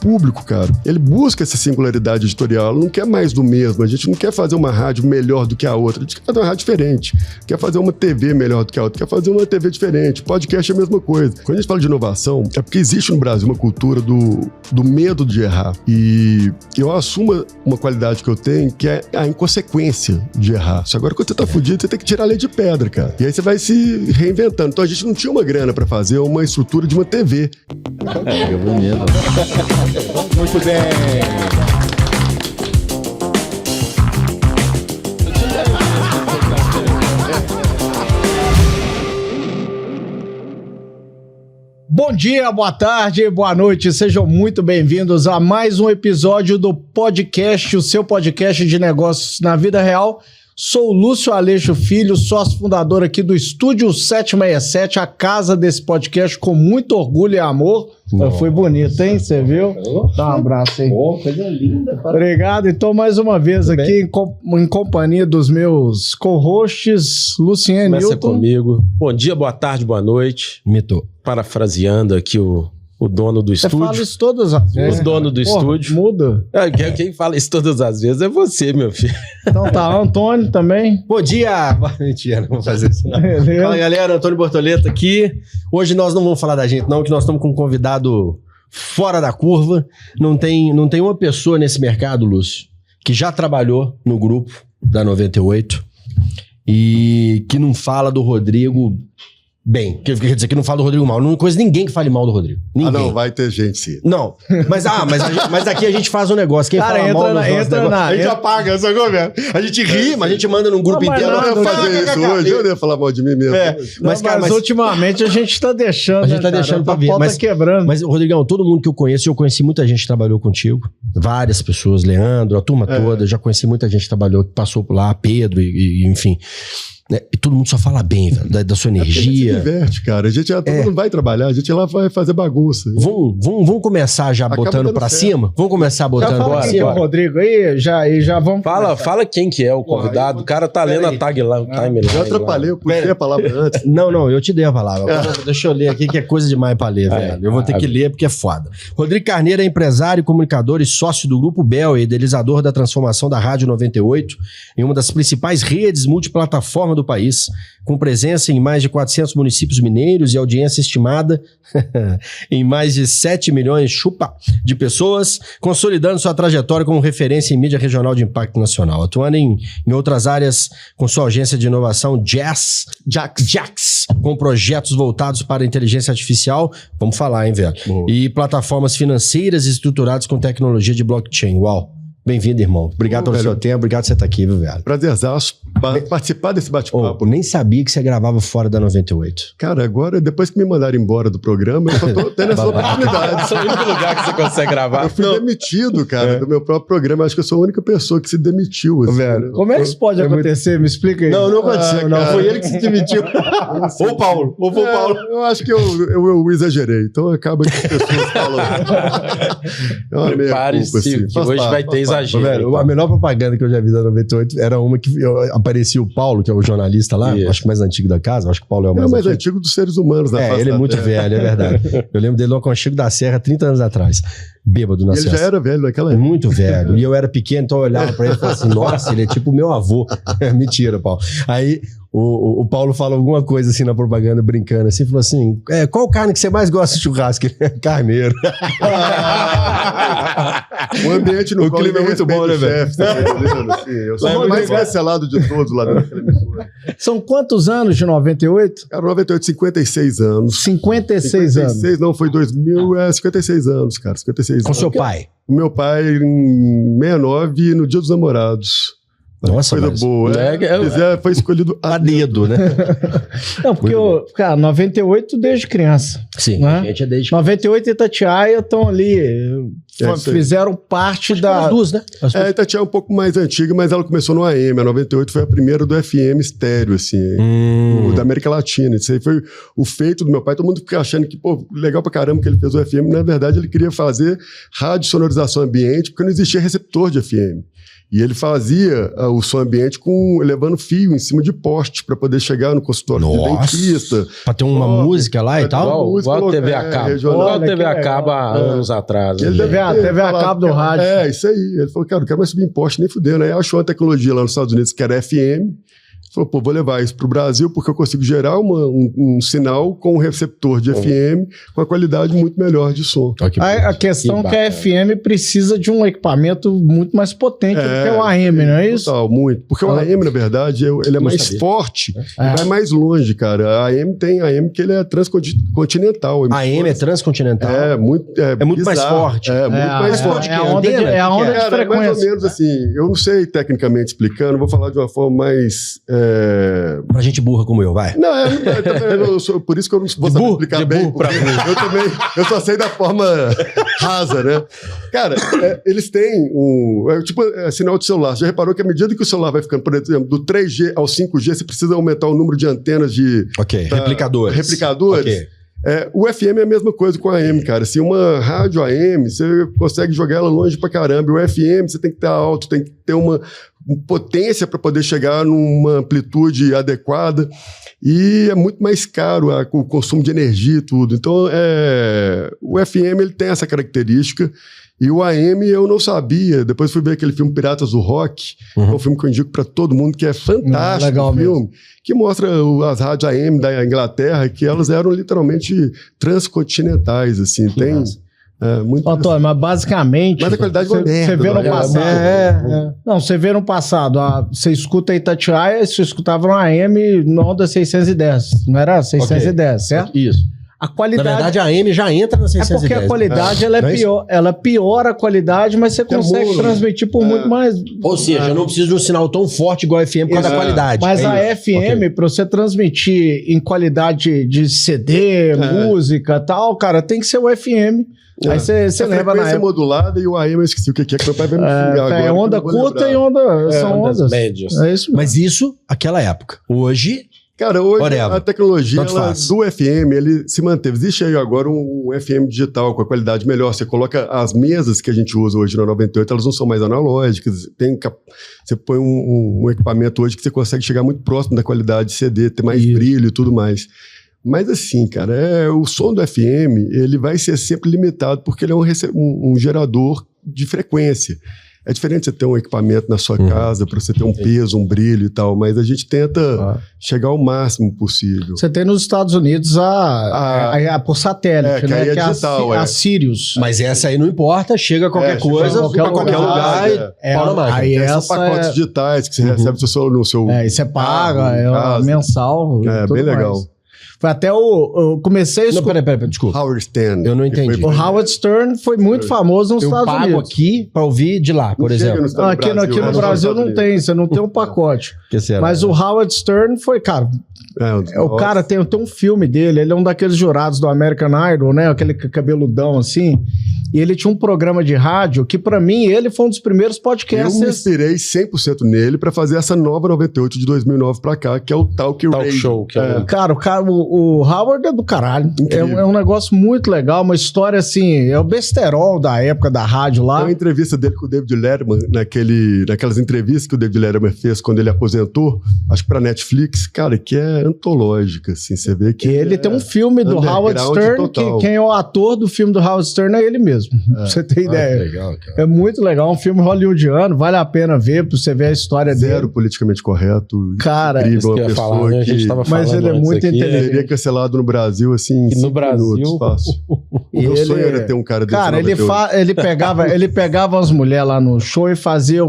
público, cara, ele busca essa singularidade editorial, ela não quer mais do mesmo, a gente não quer fazer uma rádio melhor do que a outra, a gente quer fazer uma rádio diferente, quer fazer uma TV melhor do que a outra, quer fazer uma TV diferente, podcast é a mesma coisa. Quando a gente fala de inovação, é porque existe no Brasil uma cultura do medo de errar, e eu assumo uma qualidade que eu tenho, que é a inconsequência de errar. Só agora, quando você tá fudido, você tem que tirar a lei de pedra, cara, e aí você vai se reinventando. Então a gente não tinha uma grana pra fazer uma estrutura de uma TV. Que bonito. Muito bem. Bom dia, boa tarde, boa noite, sejam muito bem-vindos a mais um episódio do podcast, o seu podcast de negócios na vida real. Sou o Lúcio Aleixo Filho, sócio fundador aqui do Estúdio 767, a casa desse podcast com muito orgulho e amor. Foi bonito, hein? Você viu? Dá um abraço aí. Oh, coisa linda. Obrigado. Então, mais uma vez aqui em companhia dos meus co-hosts, Luciano e Começa Newton. comigo. Bom dia, boa tarde, boa noite. Mito. Parafraseando aqui o dono do Você estúdio. fala isso todas as vezes. O dono do estúdio. Muda. Quem fala isso todas as vezes é você, meu filho. Então tá, Antônio também. Bom dia. Mentira, não vou fazer isso não. Beleza. Fala, galera, Antônio Bortoleto aqui. Hoje nós não vamos falar da gente não, que nós estamos com um convidado fora da curva. Não tem uma pessoa nesse mercado, Lúcio, que já trabalhou no grupo da 98 e que não fala do Rodrigo bem. Quer dizer, que não fala do Rodrigo mal. Não conheço ninguém que fale mal do Rodrigo. Ninguém. Ah, não, vai ter gente sim. Não, mas aqui a gente faz um negócio. Quem Cara, fala entra mal dos na- nossos entra negócios, na- a gente entra- apaga essa conversa. A gente ri, mas a gente manda num grupo Não, mas inteiro. não, Eu ia fazer isso hoje, eu não ia falar mal de mim mesmo. Mas, cara, mas ultimamente a gente tá deixando. A gente tá né, deixando cara? pra ver, A pauta mas- quebrando. Mas, Rodrigão, todo mundo que eu conheço, eu conheci muita gente que trabalhou contigo. Várias pessoas, Leandro, a turma toda. Já conheci muita gente que trabalhou, que passou por lá, Pedro, e enfim. Né? E todo mundo só fala bem, velho, da sua A gente se energia. diverte, cara. A gente todo mundo vai trabalhar, a gente lá vai fazer bagunça. Vamos começar já Acaba botando dando pra certo. cima? Vamos começar Já botando fala pra quem que é o cima? Rodrigo aí, já vamos. Fala quem que é o convidado. O cara tá lendo a tag lá, o timeline. Eu atrapalhei, eu puxei a palavra antes. Não, eu te dei a palavra. Deixa eu ler aqui, que é coisa demais pra ler, velho. Eu vou ter que ler porque é foda. Rodrigo Carneiro é empresário, comunicador e sócio do Grupo Bel, idealizador da transformação da Rádio 98 em uma das principais redes multiplataforma do país, com presença em mais de 400 municípios mineiros e audiência estimada em mais de 7 milhões de pessoas, consolidando sua trajetória como referência em mídia regional de impacto nacional, atuando em outras áreas com sua agência de inovação Jax, com projetos voltados para a inteligência artificial, vamos falar, hein, velho, e plataformas financeiras estruturadas com tecnologia de blockchain. Uau! Bem-vindo, irmão. Obrigado pelo velho. seu tempo, obrigado por você estar aqui, viu, velho? Prazerzaço participar desse bate-papo. Nem sabia que você gravava fora da 98. Cara, agora, depois que me mandaram embora do programa, eu só tô tendo essa oportunidade. Esse é o único lugar que você consegue gravar. Eu fui demitido, cara, do meu próprio programa. Acho que eu sou a única pessoa que se demitiu. Assim, Velho, né? Como é que isso pode acontecer? Me explica aí. Não aconteceu, não. cara. Foi ele que se demitiu. Ou o Paulo. Ou foi o Paulo. Eu acho que eu exagerei. Então acaba que as pessoas falam. É uma Prepare-se, meia-culpa, assim. que Faz hoje parte, vai faz ter parte. exagero. Velho, a melhor propaganda que eu já vi da 98 era uma que aparecia o Paulo, que é o jornalista lá, Isso. acho que mais antigo da casa, acho que o Paulo é o É mais o mais antigo. antigo dos seres humanos da face Ele é da muito Terra. velho, é verdade. Eu lembro dele no Aconchego da Serra 30 anos atrás, bêbado na E ele já Serra. era velho naquela época. Muito velho. E eu era pequeno, então eu olhava pra ele e falava assim, nossa, ele é tipo meu avô. Mentira, Paulo. Aí o Paulo fala alguma coisa assim na propaganda, brincando assim, falou assim, qual carne que você mais gosta de churrasco? Ele é carneiro. O ambiente no O qual clima é ninguém muito bom, né, respeita o velho? chefe, tá entendendo? Assim, eu sou Lá é o muito mais legal. cancelado de todos lá naquela emissora. São quantos anos de 98? Cara, 98, 56 anos. 56 anos. 56, não, foi 2000, 56 anos, cara. 56 Com anos. seu pai. O meu pai em 69, no Dia dos Namorados. Nossa, Coisa mas- boa. Foi escolhido A dedo, né? Não, porque, cara, 98 desde criança. Sim, Né? a gente é desde... 98 e Itatiaia estão ali, isso aí. fizeram parte da... As duas, né? As duas. É, a Itatiaia é um pouco mais antiga, mas ela começou no AM. A 98 foi a primeira do FM estéreo, assim, da América Latina. Isso aí foi o feito do meu pai. Todo mundo fica achando que, pô, legal pra caramba que ele fez o FM. Na verdade, ele queria fazer rádio sonorização ambiente, porque não existia receptor de FM. E ele fazia o som ambiente levando fio em cima de poste para poder chegar no consultório do dentista. Pra ter uma música lá e tal? Igual a TV a cabo. Igual a TV a cabo há anos atrás. TV a cabo do rádio. É, isso aí. Ele falou, cara, não quero mais subir em poste nem fudendo. Aí achou uma tecnologia lá nos Estados Unidos que era FM. Falou, pô, vou levar isso pro Brasil porque eu consigo gerar um sinal com um receptor de FM com a qualidade muito melhor de som. A questão é que a FM precisa de um equipamento muito mais potente do que o AM, não é isso? Total, muito. Porque o AM, na verdade, ele é mais forte e vai mais longe, cara. A AM tem AM que ele é transcontinental. A AM é transcontinental? É muito mais forte. É muito mais forte. É a onda de frequência. Mais ou menos assim, eu não sei tecnicamente explicando, vou falar de uma forma mais... Pra gente burra como eu, vai. Não, por isso que eu não vou saber explicar bem. Eu só sei da forma rasa, né? Cara, eles têm sinal de celular. Você já reparou que à medida que o celular vai ficando, por exemplo, do 3G ao 5G, você precisa aumentar o número de antenas de... replicadores. Okay. O FM é a mesma coisa com a AM, cara. Se uma rádio AM, você consegue jogar ela longe pra caramba. O FM, você tem que estar alto, tem que ter uma potência para poder chegar numa amplitude adequada. E é muito mais caro o consumo de energia e tudo. Então, o FM ele tem essa característica. E o AM eu não sabia. Depois fui ver aquele filme Piratas do Rock. É um filme que eu indico para todo mundo, que é fantástico. Legal filme. Mesmo. Que mostra as rádios AM da Inglaterra, que elas eram literalmente transcontinentais, assim. Tem muito... Antônio, mas basicamente... Mas a qualidade você vê no passado... Não, você vê no passado, você escuta Itatiaia, você escutava no AM no onda 610, não era 610, certo? Isso. A qualidade... Na verdade, a AM já entra na 610. É porque a qualidade ela piora a qualidade, mas você consegue transmitir por muito mais... Ou seja, eu não preciso de um sinal tão forte igual a FM por causa da qualidade. Mas a FM, para você transmitir em qualidade de CD, música e tal, cara, tem que ser o FM. Aí você lembra na época... modulada e o AM eu esqueci o que é meu pai vai me xingar agora. É onda curta e onda... São ondas médias. É isso mesmo. Mas isso, aquela época. Hoje... Cara, hoje a tecnologia do FM, ele se manteve. Existe aí agora um FM digital com a qualidade melhor. Você coloca as mesas que a gente usa hoje na 98, elas não são mais analógicas. Você põe um equipamento hoje que você consegue chegar muito próximo da qualidade de CD, ter mais brilho e tudo mais. Mas assim, cara, o som do FM, ele vai ser sempre limitado porque ele é um gerador de frequência. É diferente você ter um equipamento na sua casa para você ter um peso, um brilho e tal, mas a gente tenta chegar ao máximo possível. Você tem nos Estados Unidos por satélite, né? Que é digital, a Sirius. Mas essa aí não importa, chega qualquer coisa, para qualquer lugar aí são pacotes digitais que você recebe no seu... E você paga, mensal. Bem legal. Foi até eu comecei a escutar... Peraí, desculpa. Howard Stern. Eu não entendi. O Howard Stern foi muito famoso nos Estados Unidos. Eu pago aqui pra ouvir de lá, por exemplo. Aqui no Brasil não tem, você não tem um pacote. Mas o Howard Stern foi, cara... o cara tem um filme dele, ele é um daqueles jurados do American Idol, né? Aquele cabeludão assim. E ele tinha um programa de rádio que, pra mim, ele foi um dos primeiros podcasts. Eu me inspirei 100% nele pra fazer essa nova 98 de 2009 pra cá, que é o Talk Show. Cara, o Howard é do caralho. É um negócio muito legal, uma história assim, é o besterol da época da rádio lá. Tem uma entrevista dele com o David Letterman, naquelas entrevistas que o David Letterman fez quando ele aposentou, acho que pra Netflix, cara, que é antológica, assim, você vê que... Ele tem um filme do Howard Stern, que quem é o ator do filme do Howard Stern é ele mesmo. Pra você ter ideia. Legal, cara. É muito legal, um filme hollywoodiano, vale a pena ver, pra você ver a história dele. Zero politicamente correto. Cara, incrível, uma pessoa mas ele é muito inteligente. Seria cancelado no Brasil, assim, no Brasil, minutos, fácil. Meu sonho era ter um cara desse. Cara, ele pegava as mulheres lá no show e fazia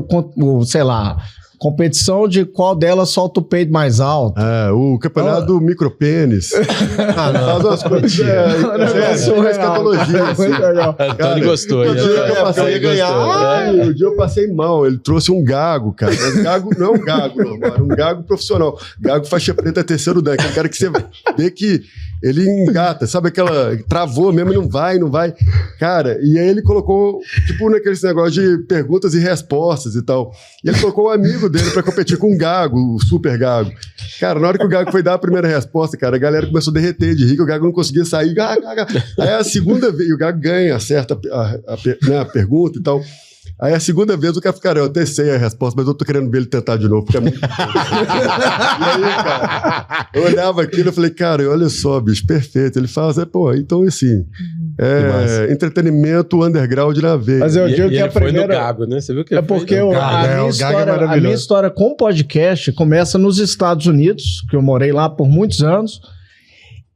sei lá... competição de qual delas solta o peito mais alto. O campeonato do micropênis. Faz umas coisas. Escatologia. Antônio gostou. O dia eu passei mal. Ele trouxe um gago, cara. Mas gago não é um gago normal, é um gago profissional. Gago faixa preta terceiro dan. Aquele cara que você vê que ele engata, sabe aquela... Travou mesmo, não vai. Cara, e aí ele colocou, tipo, naquele negócio de perguntas e respostas e tal. E ele colocou um amigo dele pra competir com o Gago, o Super Gago. Cara, na hora que o Gago foi dar a primeira resposta, cara, a galera começou a derreter de rir, que o Gago não conseguia sair. Aí a segunda vez, o Gago ganha, acerta a pergunta e tal. Aí a segunda vez o cara fica, eu até sei a resposta, mas eu tô querendo ver ele tentar de novo, porque é muito... E aí, cara, eu olhava aquilo e falei, cara, olha só, bicho, perfeito. Ele fala assim, pô, então assim, entretenimento underground na veia. Mas eu digo que a primeira... foi no Gago, né? Você viu que é porque a minha história com podcast começa nos Estados Unidos, que eu morei lá por muitos anos.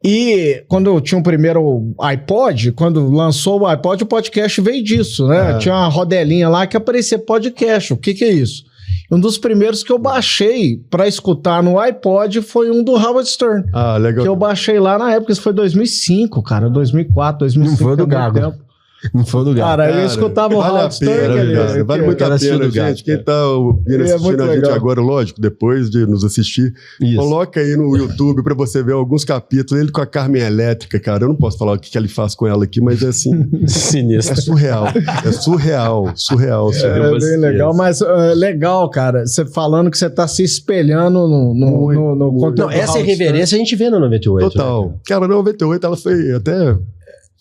E quando eu tinha o primeiro iPod, quando lançou o iPod, o podcast veio disso, né? Tinha uma rodelinha lá que aparecia podcast. O que é isso? Um dos primeiros que eu baixei pra escutar no iPod foi um do Howard Stern. Ah, legal. Que eu baixei lá na época, isso foi 2005, cara. 2004, 2005. Não foi do Gago. Não foi do Gago. Cara, eu escutava o Howard Stern. Vale muito a pena, gente. Quem tá assistindo a gente agora, lógico, depois de nos assistir, coloca aí no YouTube pra você ver alguns capítulos. Ele com a Carmen Elétrica, cara. Eu não posso falar o que ele faz com ela aqui, mas é assim... Sinistro. É surreal. É surreal. É bem legal, mas legal, cara. Você falando que você tá se espelhando no conteúdo. Não, essa irreverência a gente vê no 98. Total. Né? Cara, na 98 ela foi até...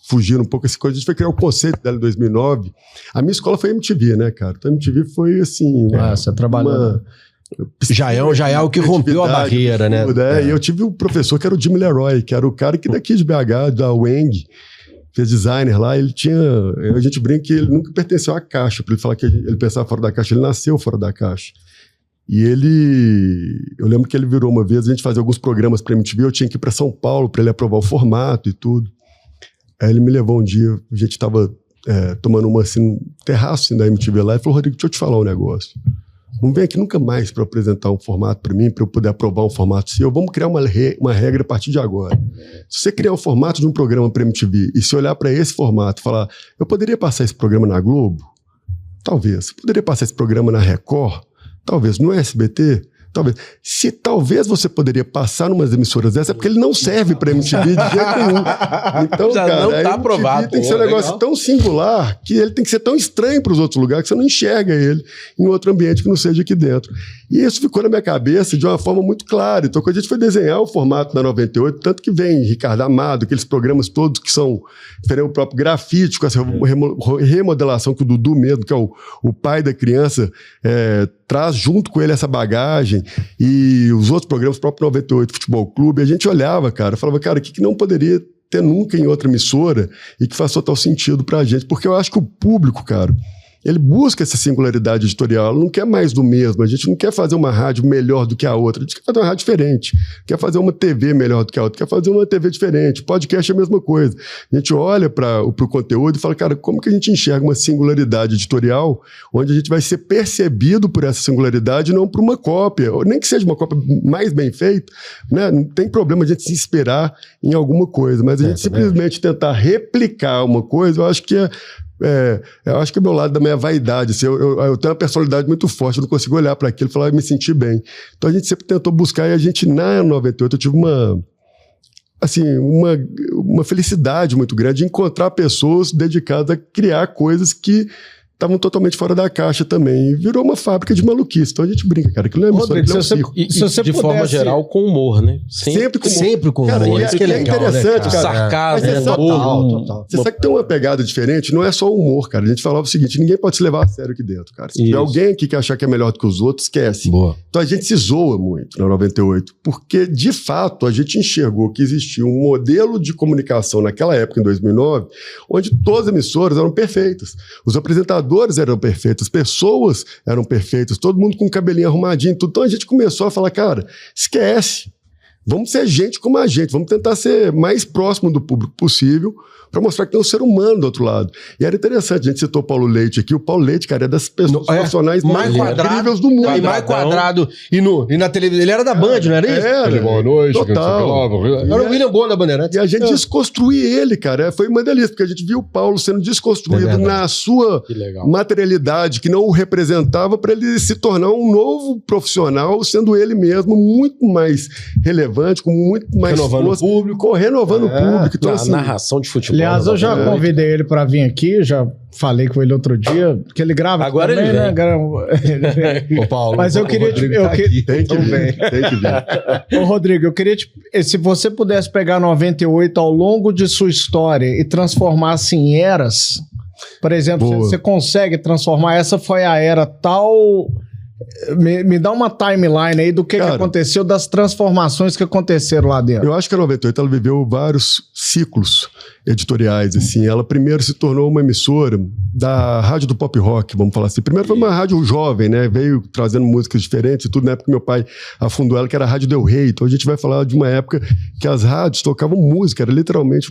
Fugindo um pouco essa coisa, a gente foi criar o conceito dela em 2009. A minha escola foi MTV, né, cara? Então a MTV foi assim... Você trabalhou... Já é o que rompeu a barreira, né? E eu tive um professor que era o Jimmy Leroy, que era o cara que daqui de BH, da Weng, fez designer lá. Ele tinha... A gente brinca que ele nunca pertenceu à caixa, para ele falar que ele pensava fora da caixa. Ele nasceu fora da caixa. E ele... Eu lembro que ele virou uma vez, a gente fazia alguns programas para MTV, eu tinha que ir para São Paulo para ele aprovar o formato e tudo. Aí ele me levou um dia, a gente tava tomando uma assim, um terraço assim, da MTV lá, e falou, Rodrigo, deixa eu te falar um negócio. Não vem aqui nunca mais para apresentar um formato para mim, para eu poder aprovar um formato seu. Vamos criar uma regra a partir de agora. Se você criar um formato de um programa para MTV e se olhar para esse formato e falar, eu poderia passar esse programa na Globo? Talvez. Eu poderia passar esse programa na Record? Talvez. No SBT? Talvez. Se talvez você poderia passar numas emissoras dessas, é porque ele não serve para MTV de jeito nenhum. Então, já cara, não tá MTV aprovado. Tem que ser um negócio tão singular que ele tem que ser tão estranho para os outros lugares que você não enxerga ele em outro ambiente que não seja aqui dentro. E isso ficou na minha cabeça de uma forma muito clara. Então, quando a gente foi desenhar o formato da 98, tanto que vem Ricardo Amado, aqueles programas todos que são o próprio Grafite, com essa remodelação que o Dudu mesmo, que é o pai da criança, traz junto com ele essa bagagem, e os outros programas, o próprio 98 Futebol Clube, a gente olhava, cara, falava, cara, o que não poderia ter nunca em outra emissora e que faz total sentido pra gente? Porque eu acho que o público, cara, ele busca essa singularidade editorial, não quer mais do mesmo, a gente não quer fazer uma rádio melhor do que a outra, a gente quer fazer uma rádio diferente, quer fazer uma TV melhor do que a outra, quer fazer uma TV diferente, podcast é a mesma coisa. A gente olha para o conteúdo e fala, cara, como que a gente enxerga uma singularidade editorial onde a gente vai ser percebido por essa singularidade e não por uma cópia, ou nem que seja uma cópia mais bem feita, né? Não tem problema a gente se inspirar em alguma coisa, mas a gente simplesmente tentar replicar uma coisa, eu acho que eu acho que é o meu lado da minha vaidade. Assim, eu tenho uma personalidade muito forte, eu não consigo olhar para aquilo e falar, me sentir bem. Então a gente sempre tentou buscar, e a gente, na 98, eu tive uma felicidade muito grande de encontrar pessoas dedicadas a criar coisas que estavam totalmente fora da caixa também. E virou uma fábrica de maluquice. Então a gente brinca, cara. Aquilo não é emissora, aquilo é um circo. Se você de forma geral, com humor, né? Sempre com humor. Cara, isso que é legal, interessante, né, cara. Sarcasmo, né? Total. Você sabe que tem uma pegada diferente, não é só o humor, cara. A gente falava o seguinte, ninguém pode se levar a sério aqui dentro, cara. Se tiver alguém aqui que achar que é melhor do que os outros, esquece. Boa. Então a gente se zoa muito na 98, porque de fato a gente enxergou que existia um modelo de comunicação naquela época, em 2009, onde todas as emissoras eram perfeitas. Os apresentadores eram perfeitos, as pessoas eram perfeitas, todo mundo com o cabelinho arrumadinho, tudo. Então a gente começou a falar, cara, esquece. Vamos ser gente como a gente, vamos tentar ser mais próximo do público possível para mostrar que tem um ser humano do outro lado. E era interessante, a gente citou o Paulo Leite aqui. O Paulo Leite, cara, é das pessoas profissionais mais incríveis do mundo. E mais quadrado. E na televisão. Ele era da Band, não era isso? Era. Boa noite. Total. Era o William Bonner da Bandeirantes. E a gente desconstruir ele, cara. Foi uma delícia, porque a gente viu o Paulo sendo desconstruído na sua materialidade, que não o representava, para ele se tornar um novo profissional, sendo ele mesmo muito mais relevante relevante, com muito mais renovando o público. Renovando o público. Então, assim, narração de futebol. Aliás, eu já convidei ele pra vir aqui, já falei com ele outro dia, que ele grava Agora também, ele né? Ô, Paulo, Mas eu queria... tem que vir, tem que vir. Ô, Rodrigo, eu queria... Se você pudesse pegar 98 ao longo de sua história e transformasse em eras, por exemplo, você consegue transformar, essa foi a era tal... Me dá uma timeline aí do que aconteceu, das transformações que aconteceram lá dentro. Eu acho que a 98 ela viveu vários ciclos editoriais, assim. Ela primeiro se tornou uma emissora da rádio do pop rock, vamos falar assim. Primeiro foi uma rádio jovem, né? Veio trazendo músicas diferentes e tudo. Na época que meu pai afundou ela, que era a Rádio Del Rey. Então a gente vai falar de uma época que as rádios tocavam música. Era literalmente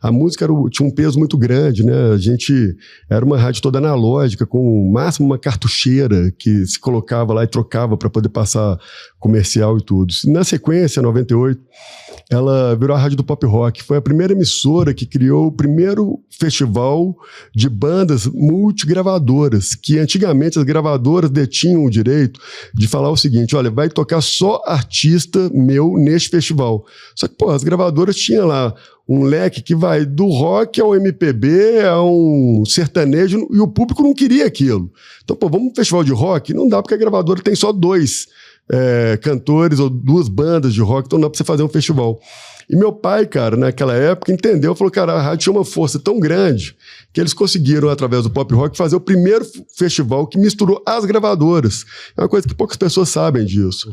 a música tinha um peso muito grande, né? A gente era uma rádio toda analógica, com o máximo uma cartucheira que se colocava lá e trocava para poder passar comercial e tudo. Na sequência, 98, ela virou a rádio do pop rock. Foi a primeira emissora que criou o primeiro festival de bandas multigravadoras, que antigamente as gravadoras detinham o direito de falar o seguinte: olha, vai tocar só artista meu neste festival. Só que, pô, as gravadoras tinham lá um leque que vai do rock ao MPB, a um sertanejo, e o público não queria aquilo. Então, pô, vamos um festival de rock? Não dá, porque a gravadora tem só 2 cantores ou 2 bandas de rock, então não dá pra você fazer um festival. E meu pai, cara, naquela época, entendeu, falou, cara, a rádio tinha uma força tão grande que eles conseguiram, através do pop rock, fazer o primeiro festival que misturou as gravadoras. É uma coisa que poucas pessoas sabem disso.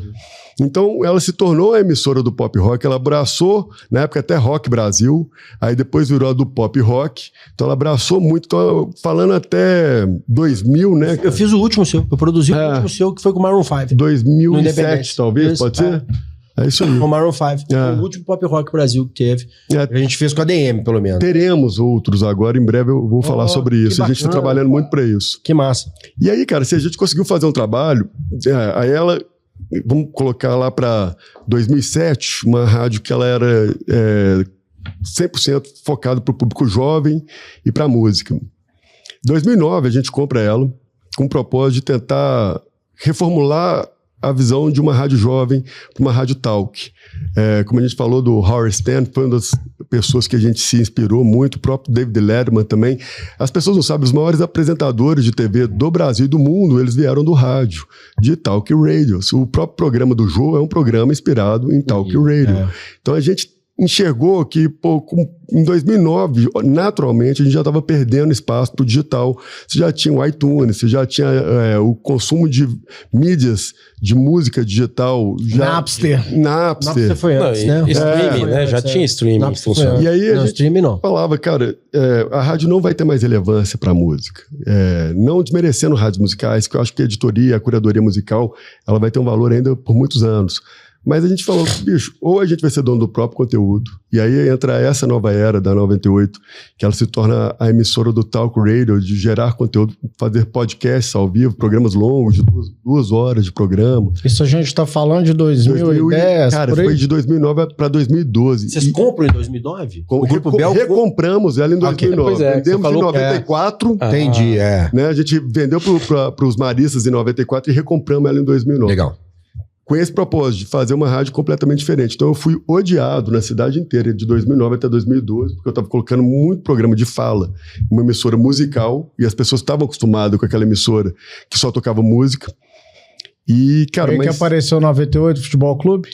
Então, ela se tornou a emissora do pop rock, ela abraçou, na época até Rock Brasil, aí depois virou a do pop rock, então ela abraçou muito, então, falando até 2000, né? Eu fiz o último seu, eu produzi o último seu, que foi com o Maroon 5. 2007, talvez, isso, pode ser? É isso aí. Com o Maroon 5, foi o último pop rock Brasil que teve. A gente fez com a DM, pelo menos. Teremos outros agora, em breve eu vou falar sobre isso. A gente está trabalhando muito para isso. Que massa. E aí, cara, se a gente conseguiu fazer um trabalho, aí ela, vamos colocar lá para 2007, uma rádio que ela era 100% focada para o público jovem e para música. Em 2009, a gente compra ela com o propósito de tentar reformular a visão de uma rádio jovem para uma rádio talk. Como a gente falou do Howard Stern, foi uma das pessoas que a gente se inspirou muito, o próprio David Letterman também. As pessoas não sabem, os maiores apresentadores de TV do Brasil e do mundo, eles vieram do rádio, de talk radio. O próprio programa do Jô é um programa inspirado em talk radio. Então a gente enxergou que, pô, em 2009, naturalmente, a gente já estava perdendo espaço para o digital. Você já tinha o iTunes, você já tinha o consumo de mídias de música digital. Napster foi antes, né? Streaming, né? Já tinha streaming funcionando. E aí a gente não. falava, cara, a rádio não vai ter mais relevância para a música. Não desmerecendo rádios musicais, que eu acho que a editoria, a curadoria musical, ela vai ter um valor ainda por muitos anos. Mas a gente falou, bicho, ou a gente vai ser dono do próprio conteúdo, e aí entra essa nova era da 98, que ela se torna a emissora do Talk Radio, de gerar conteúdo, fazer podcasts ao vivo, programas longos, de 2 horas de programa. Isso a gente está falando de 2010, cara, foi de 2009 para 2012. Vocês compram em 2009? O Grupo Bel recompramos ela em 2009. Vendemos em 94. Entendi, né? A gente vendeu para os maristas em 94 e recompramos ela em 2009. Legal. Com esse propósito de fazer uma rádio completamente diferente. Então eu fui odiado na cidade inteira, de 2009 até 2012, porque eu estava colocando muito programa de fala, uma emissora musical, e as pessoas estavam acostumadas com aquela emissora que só tocava música. E, cara, aí que apareceu 98 Futebol Clube?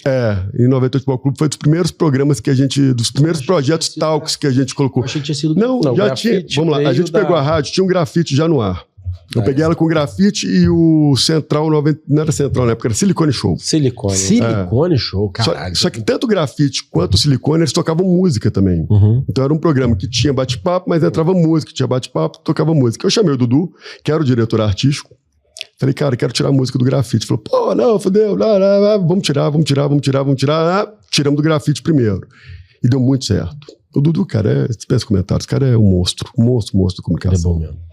Em 98 Futebol Clube foi dos primeiros programas que a gente, dos primeiros projetos talks que a gente colocou. Eu achei que tinha sido... Não, já tinha. Vamos lá, a gente pegou a rádio, tinha um grafite já no ar. Eu peguei ela com grafite e o Central 90... Não era Central na época, era Silicone Show. Silicone Show, caralho. Só que tanto o grafite quanto o Silicone, eles tocavam música também. Então era um programa que tinha bate-papo, mas entrava música. Tinha bate-papo, tocava música. Eu chamei o Dudu, que era o diretor artístico. Falei, cara, quero tirar a música do grafite. Falou, pô, não, fodeu. Vamos tirar. Tiramos do grafite primeiro. E deu muito certo. O Dudu, cara, dispensa comentários. O cara é um monstro de comunicação. É bom mesmo.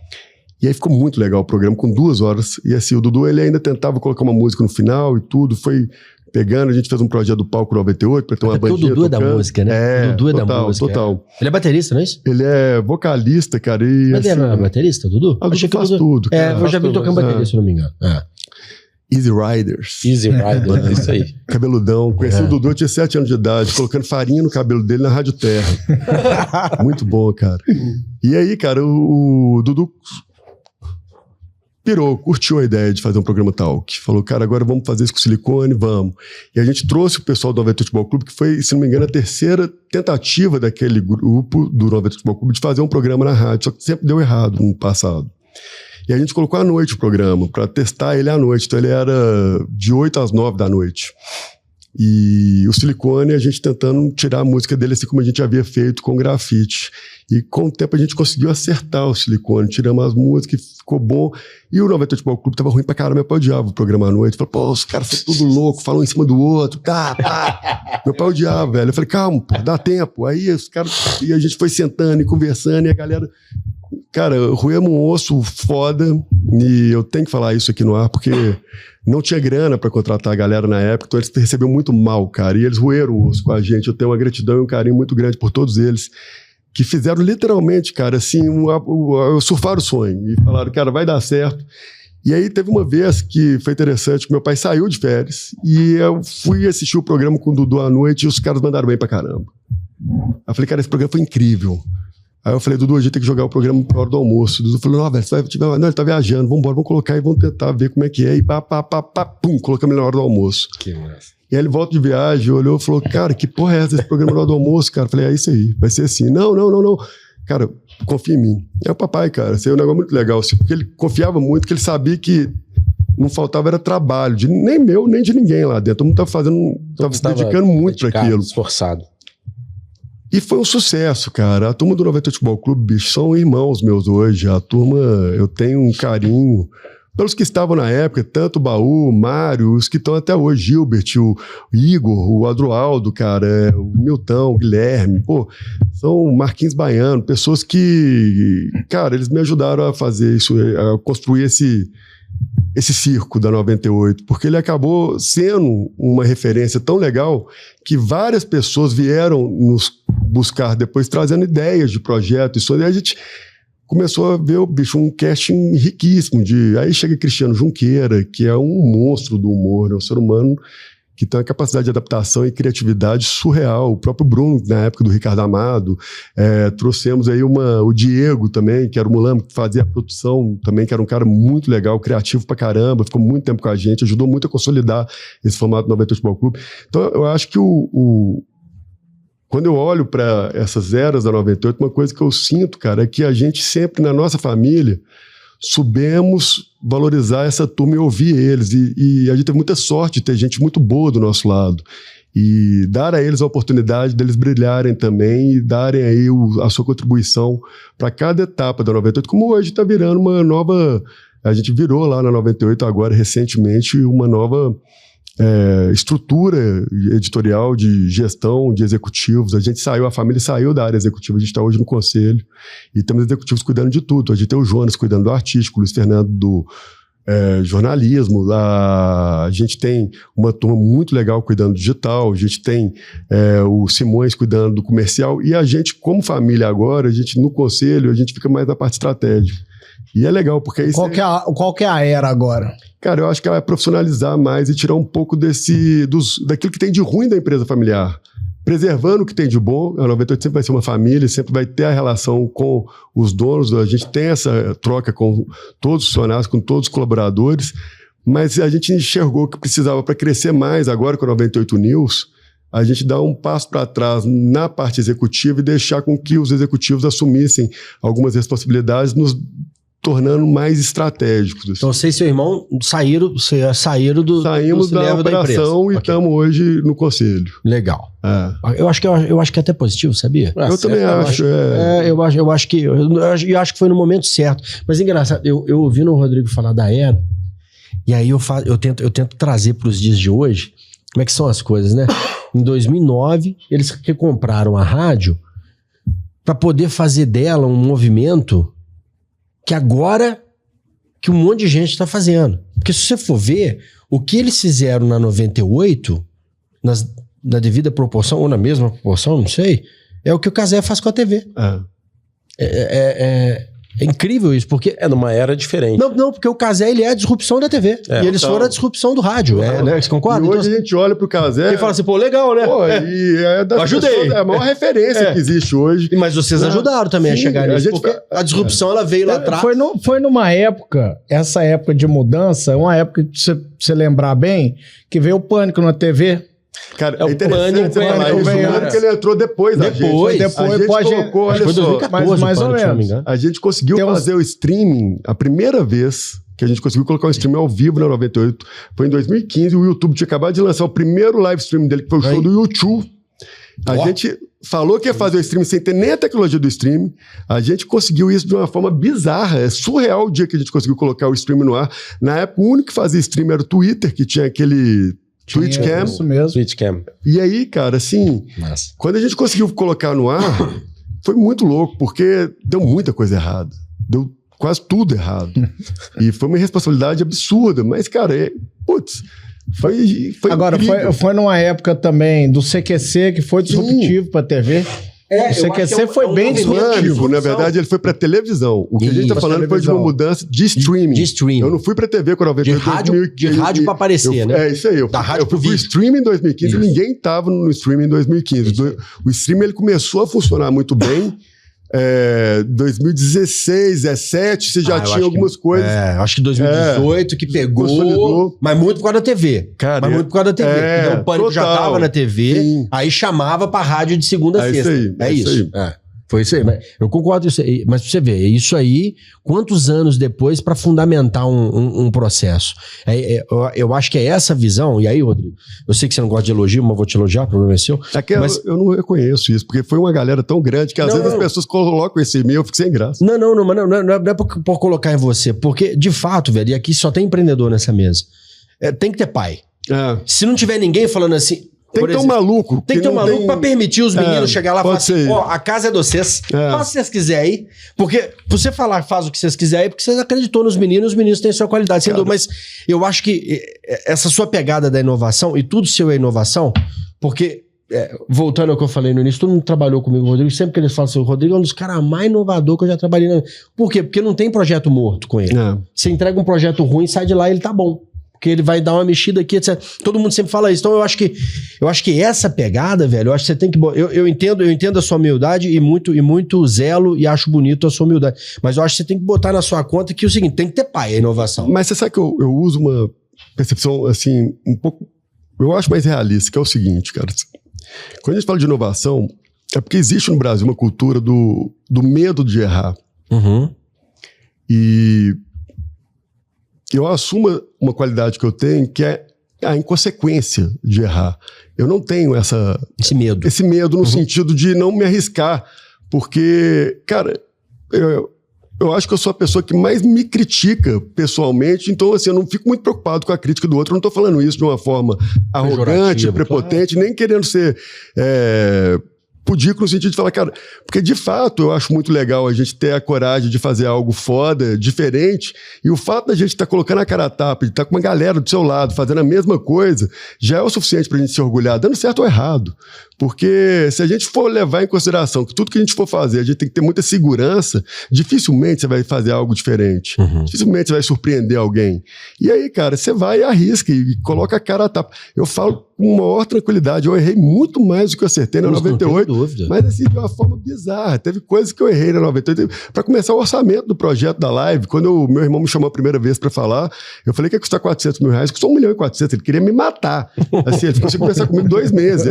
E aí ficou muito legal o programa, com 2 horas. E assim, o Dudu, ele ainda tentava colocar uma música no final e tudo. Foi pegando, a gente fez um projeto do Palco 98 pra ter uma bandinha. O Dudu é da música, né? O Dudu é da música. Total. Ele é baterista, não é isso? Ele é vocalista, cara. E, mas ele é baterista, Dudu? Dudu faz tudo. Eu já vi tocando bateria, se não me engano. Easy Riders. Easy Rider, isso aí. Cabeludão. Conheci o Dudu, eu tinha 7 anos de idade, colocando farinha no cabelo dele na Rádio Terra. Muito bom, cara. E aí, cara, o Dudu pirou, curtiu a ideia de fazer um programa talk. Falou, cara, agora vamos fazer isso com silicone, vamos. E a gente trouxe o pessoal do 98 Futebol Clube, que foi, se não me engano, a terceira tentativa daquele grupo do 98 Futebol Clube de fazer um programa na rádio, só que sempre deu errado no passado. E a gente colocou à noite o programa, para testar ele à noite. Então ele era de 8 às 9 da noite. E o silicone, a gente tentando tirar a música dele, assim como a gente havia feito com o grafite. E com o tempo a gente conseguiu acertar o silicone, tiramos as músicas, ficou bom. E o 98 Futebol Clube tava ruim pra caramba, meu pai odiava o programa à noite. Falei, pô, os caras são tudo louco, falam um em cima do outro, tá. Meu pai odiava, velho. Eu falei, calma, pô, dá tempo. Aí os caras, e a gente foi sentando e conversando, e a galera... Cara, roemos um osso foda, e eu tenho que falar isso aqui no ar, porque não tinha grana pra contratar a galera na época, então eles receberam muito mal, cara, e eles roeram o osso com a gente. Eu tenho uma gratidão e um carinho muito grande por todos eles, que fizeram literalmente, cara, assim, surfaram o sonho, e falaram, cara, vai dar certo. E aí teve uma vez que foi interessante, que meu pai saiu de férias, e eu fui assistir o programa com o Dudu à noite, e os caras mandaram bem pra caramba. Eu falei, cara, esse programa foi incrível. Aí eu falei, Dudu, a gente tem que jogar o programa pra hora do almoço. O Dudu falou, não, velho, você vai... Não, ele tá viajando, vamos colocar e vamos tentar ver como é que é. E pum, colocamos ele na hora do almoço. Que massa. E aí ele volta de viagem, olhou e falou, cara, que porra é essa, esse programa na hora do almoço, cara? Eu falei, é isso aí, vai ser assim. Não. Cara, confia em mim. É o papai, cara, isso aí é um negócio muito legal, assim, porque ele confiava muito, que ele sabia que não faltava era trabalho, nem meu, nem de ninguém lá dentro. Todo mundo tava se dedicando muito para aquilo. Esforçado. E foi um sucesso, cara. A turma do 98 Futebol Clube, bicho, são irmãos meus hoje. A turma, eu tenho um carinho pelos que estavam na época, tanto o Baú, o Mário, os que estão até hoje, Gilbert, o Igor, o Adroaldo, cara, o Milton, o Guilherme, pô, são Marquinhos Baiano, pessoas que, cara, eles me ajudaram a fazer isso, a construir esse circo da 98, porque ele acabou sendo uma referência tão legal que várias pessoas vieram nos buscar depois trazendo ideias de projeto. Isso aí a gente começou a ver, bicho, um casting riquíssimo. Aí chega Cristiano Junqueira, que é um monstro do humor, é um ser humano que tem uma capacidade de adaptação e criatividade surreal. O próprio Bruno, na época do Ricardo Amado, trouxemos aí o Diego também, que era o Mulano, que fazia a produção também, que era um cara muito legal, criativo pra caramba, ficou muito tempo com a gente, ajudou muito a consolidar esse formato do 98 Futebol Clube. Então eu acho que quando eu olho para essas eras da 98, uma coisa que eu sinto, cara, é que a gente sempre, na nossa família, soubemos valorizar essa turma e ouvir eles, e a gente teve muita sorte de ter gente muito boa do nosso lado, e dar a eles a oportunidade deles brilharem também e darem aí a sua contribuição para cada etapa da 98, como hoje está virando uma nova, a gente virou lá na 98 agora recentemente uma nova estrutura editorial de gestão de executivos. A família saiu da área executiva, a gente está hoje no conselho e temos executivos cuidando de tudo. A gente tem o Jonas cuidando do artístico, o Luiz Fernando do jornalismo, a gente tem uma turma muito legal cuidando do digital, a gente tem o Simões cuidando do comercial, e a gente, como família agora, a gente no conselho, a gente fica mais na parte estratégica. E é legal, porque aí Qual que é a era agora? Cara, eu acho que ela é profissionalizar mais e tirar um pouco daquilo que tem de ruim da empresa familiar. Preservando o que tem de bom. A 98 sempre vai ser uma família, sempre vai ter a relação com os donos. A gente tem essa troca com todos os funcionários, com todos os colaboradores, mas a gente enxergou que precisava, para crescer mais agora com a 98 News, a gente dá um passo para trás na parte executiva e deixar com que os executivos assumissem algumas responsabilidades, nos tornando mais estratégicos. Assim. Então você e seu irmão saíram Saímos da operação e estamos hoje no conselho. Legal. Eu acho que é até positivo, sabia? Eu também acho. Eu acho que foi no momento certo. Mas é engraçado, eu ouvindo o Rodrigo falar da era, e aí eu tento trazer para os dias de hoje como é que são as coisas, né? Em 2009, eles recompraram a rádio para poder fazer dela um movimento que agora que um monte de gente está fazendo. Porque se você for ver, o que eles fizeram na 98, na devida proporção, ou na mesma proporção, não sei, é o que o Cazé faz com a TV. É incrível isso, porque... É numa era diferente. Não, porque o Cazé, ele é a disrupção da TV. E eles foram a disrupção do rádio. Né? Você concorda? E hoje então, a gente olha pro Cazé... e fala assim, pô, legal, né? Pô, e é das ajudei. pessoas, é a maior referência que existe hoje. Mas vocês ajudaram também a chegar nisso, porque a disrupção, ela veio lá atrás. Foi numa época, essa época de mudança, uma época, se você lembrar bem, que veio o Pânico na TV. Cara, é interessante você falar isso. O Pânico, ele entrou depois da gente. Depois colocou, olha foi 2014, só, mais ou menos. a gente conseguiu fazer o streaming, a primeira vez que a gente conseguiu colocar um streaming ao vivo na 98, foi em 2015, o YouTube tinha acabado de lançar o primeiro live stream dele, que foi o show do YouTube. A gente falou que ia fazer o streaming sem ter nem a tecnologia do streaming. A gente conseguiu isso de uma forma bizarra. É surreal o dia que a gente conseguiu colocar o streaming no ar. Na época, o único que fazia streaming era o Twitter, que tinha aquele Twitch Cam. Isso mesmo. Twitch Cam. E aí, cara, assim, quando a gente conseguiu colocar no ar, foi muito louco, porque deu muita coisa errada. Deu quase tudo errado. E foi uma responsabilidade absurda. Mas, cara, putz... Agora, foi numa época também do CQC, que foi disruptivo para a TV. O CQC foi bem disruptivo. Na verdade, ele foi para televisão. O que a gente está falando foi de uma mudança de streaming. De streaming. Eu não fui para TV quando eu de rádio para aparecer, né? É isso aí. Eu fui pro streaming em 2015 e ninguém estava no streaming em 2015. O streaming ele começou a funcionar muito bem. 2016, 2017, você já tinha algumas coisas. Acho que 2018 que pegou, consolidou. Mas muito por causa da TV. Cara, muito por causa da TV. Então o Pânico já tava na TV, aí chamava pra rádio de segunda a sexta. Isso aí. Foi isso aí. Mas eu concordo com isso aí. Mas pra você ver, isso aí, quantos anos depois pra fundamentar um processo? Eu acho que é essa visão. E aí, Rodrigo, eu sei que você não gosta de elogio, mas vou te elogiar, o problema é seu. Mas eu não reconheço isso, porque foi uma galera tão grande que às vezes as pessoas colocam esse e-mail, eu fico sem graça. Não é por colocar em você, porque de fato, velho, e aqui só tem empreendedor nessa mesa. Tem que ter pai. Se não tiver ninguém falando assim... Tem que ter um maluco. Tem que ter um maluco pra permitir os meninos chegar lá e falar assim, a casa é de vocês, faça o que vocês quiserem aí. Porque você falar faz o que vocês quiserem aí, porque vocês acreditou nos meninos, os meninos têm sua qualidade, sem dúvida. Mas eu acho que essa sua pegada da inovação, e tudo seu é inovação, porque, voltando ao que eu falei no início, todo mundo trabalhou comigo, o Rodrigo, sempre que eles falam assim, o Rodrigo é um dos caras mais inovadores que eu já trabalhei. Por quê? Porque não tem projeto morto com ele. Você entrega um projeto ruim, sai de lá e ele tá bom. Porque ele vai dar uma mexida aqui, etc. Todo mundo sempre fala isso. Então eu acho que essa pegada, velho, eu acho que você tem que... Eu entendo a sua humildade e muito zelo, e acho bonito a sua humildade. Mas eu acho que você tem que botar na sua conta que é o seguinte, tem que ter pai, a inovação. Mas você sabe que eu uso uma percepção, assim, um pouco... Eu acho mais realista, que é o seguinte, cara. Quando a gente fala de inovação, é porque existe no Brasil uma cultura do medo de errar. E... eu assumo uma qualidade que eu tenho, que é a inconsequência de errar. Eu não tenho esse medo no sentido de não me arriscar, porque, cara, eu acho que eu sou a pessoa que mais me critica pessoalmente, então, assim, eu não fico muito preocupado com a crítica do outro. Eu não estou falando isso de uma forma arrogante, prepotente, nem querendo ser... pudico no sentido de falar, cara, porque de fato eu acho muito legal a gente ter a coragem de fazer algo foda, diferente, e o fato da gente estar colocando a cara a tapa, de estar com uma galera do seu lado, fazendo a mesma coisa, já é o suficiente pra gente se orgulhar, dando certo ou errado. Porque se a gente for levar em consideração que tudo que a gente for fazer, a gente tem que ter muita segurança, dificilmente você vai fazer algo diferente. Dificilmente você vai surpreender alguém. E aí, cara, você vai e arrisca e coloca a cara a tapa. Eu falo com maior tranquilidade, eu errei muito mais do que eu acertei na 98, mas assim, de uma forma bizarra. Teve coisas que eu errei na 98. Para começar o orçamento do projeto da live, quando o meu irmão me chamou a primeira vez para falar, eu falei que ia custar 400 mil reais, custou 1 milhão e 400, ele queria me matar. Assim, ele conseguiu conversar comigo 2 meses.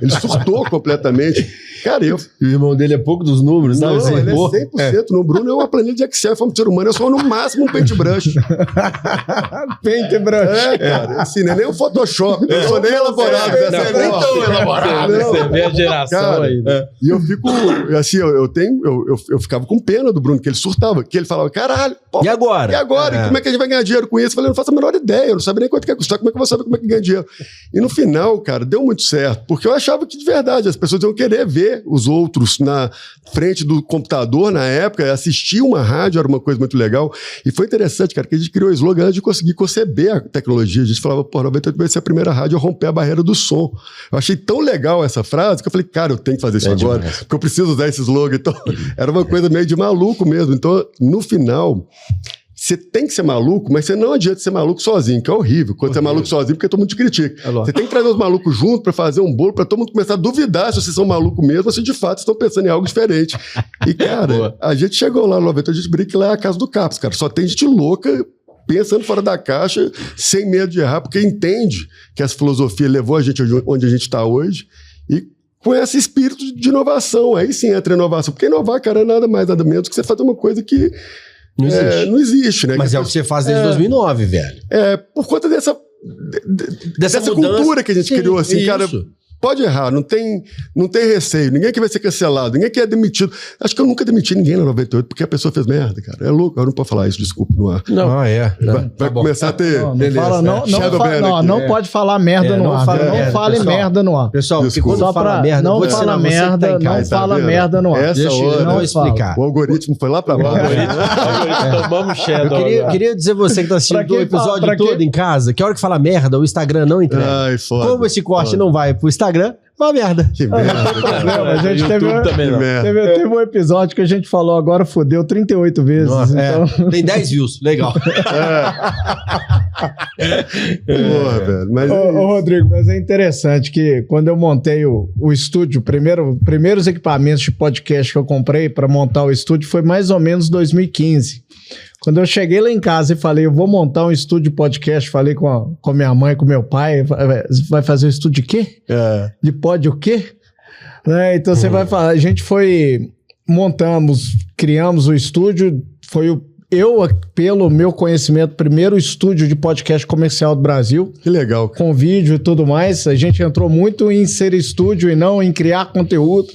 Ele surtou completamente. Cara, o irmão dele é pouco dos números, sabe? Não, ele é 100%. No Bruno é uma planilha de Excel, forma de ser humano, eu sou no máximo um paintbrush. Paintbrush. Cara, assim, não é nem um Photoshop, eu sou nem elaborado. Nem tão elaborado. Você vê a geração cara, aí. E eu fico, assim, eu ficava com pena do Bruno, que ele surtava, que ele falava, caralho, pô, e agora? E agora? Como é que a gente vai ganhar dinheiro com isso? Eu falei, eu não faço a menor ideia, eu não sabia nem quanto que ia custar, como é que eu vou saber como é que ganha dinheiro? E no final, cara, deu muito certo, porque eu achava que de verdade as pessoas iam querer ver os outros na frente do computador na época, assistir uma rádio era uma coisa muito legal, e foi interessante, cara, que a gente criou o slogan antes de conseguir conceber a tecnologia. A gente falava, pô, 98 vai ser a primeira primeira rádio a romper a barreira do som. Eu achei tão legal essa frase que eu falei, cara, eu tenho que fazer isso agora, porque eu preciso usar esse slogan. Então, era uma coisa meio de maluco mesmo. Então, no final, você tem que ser maluco, mas você não adianta ser maluco sozinho, que é horrível. Quando você é maluco sozinho, porque todo mundo te critica. Você tem que trazer os malucos juntos pra fazer um bolo, pra todo mundo começar a duvidar se vocês são malucos mesmo, ou se de fato estão pensando em algo diferente. E, cara, a gente chegou lá no 90, a gente brinca que lá é a casa do Caps, cara. Só tem gente louca pensando fora da caixa, sem medo de errar, porque entende que essa filosofia levou a gente onde a gente está hoje e com esse espírito de inovação. Aí sim entra a inovação, porque inovar, cara, é nada mais, nada menos que você fazer uma coisa que não existe, né? Mas é o que você faz desde 2009, velho. Por conta dessa cultura que a gente criou, assim, cara. Pode errar, não tem receio, ninguém aqui vai ser cancelado, ninguém aqui é demitido. Acho que eu nunca demiti ninguém na 98, porque a pessoa fez merda, cara. É louco, eu não posso falar isso, desculpa, no ar. Não, vai começar a ter... Não pode falar merda no ar. Não fale merda no ar. Pessoal, quando fala merda, não fala merda, não fala merda no ar. Deixa eu explicar. O algoritmo foi lá pra baixo. Tomamos shadow. Eu queria dizer você que tá assistindo o episódio todo em casa, que a hora que fala merda, o Instagram não entrega. Ai, foda. Como esse corte não vai pro Instagram, uma merda. Que merda. A gente teve um episódio que a gente falou agora, fodeu 38 vezes. Nossa, então... Tem 10 views, legal. Porra, velho. Mas ô, Rodrigo, mas é interessante que quando eu montei o estúdio, primeiros equipamentos de podcast que eu comprei para montar o estúdio foi mais ou menos 2015. Quando eu cheguei lá em casa e falei, eu vou montar um estúdio de podcast, falei com minha mãe, com meu pai, vai fazer um estúdio de quê? De pod o quê? Então você vai falar, a gente criamos o estúdio, foi pelo meu conhecimento, primeiro estúdio de podcast comercial do Brasil. Que legal. Com vídeo e tudo mais. A gente entrou muito em ser estúdio e não em criar conteúdo,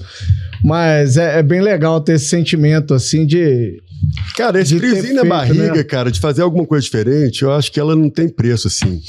mas é bem legal ter esse sentimento assim de... Cara, esse friozinho na barriga, cara, de fazer alguma coisa diferente, eu acho que ela não tem preço, assim.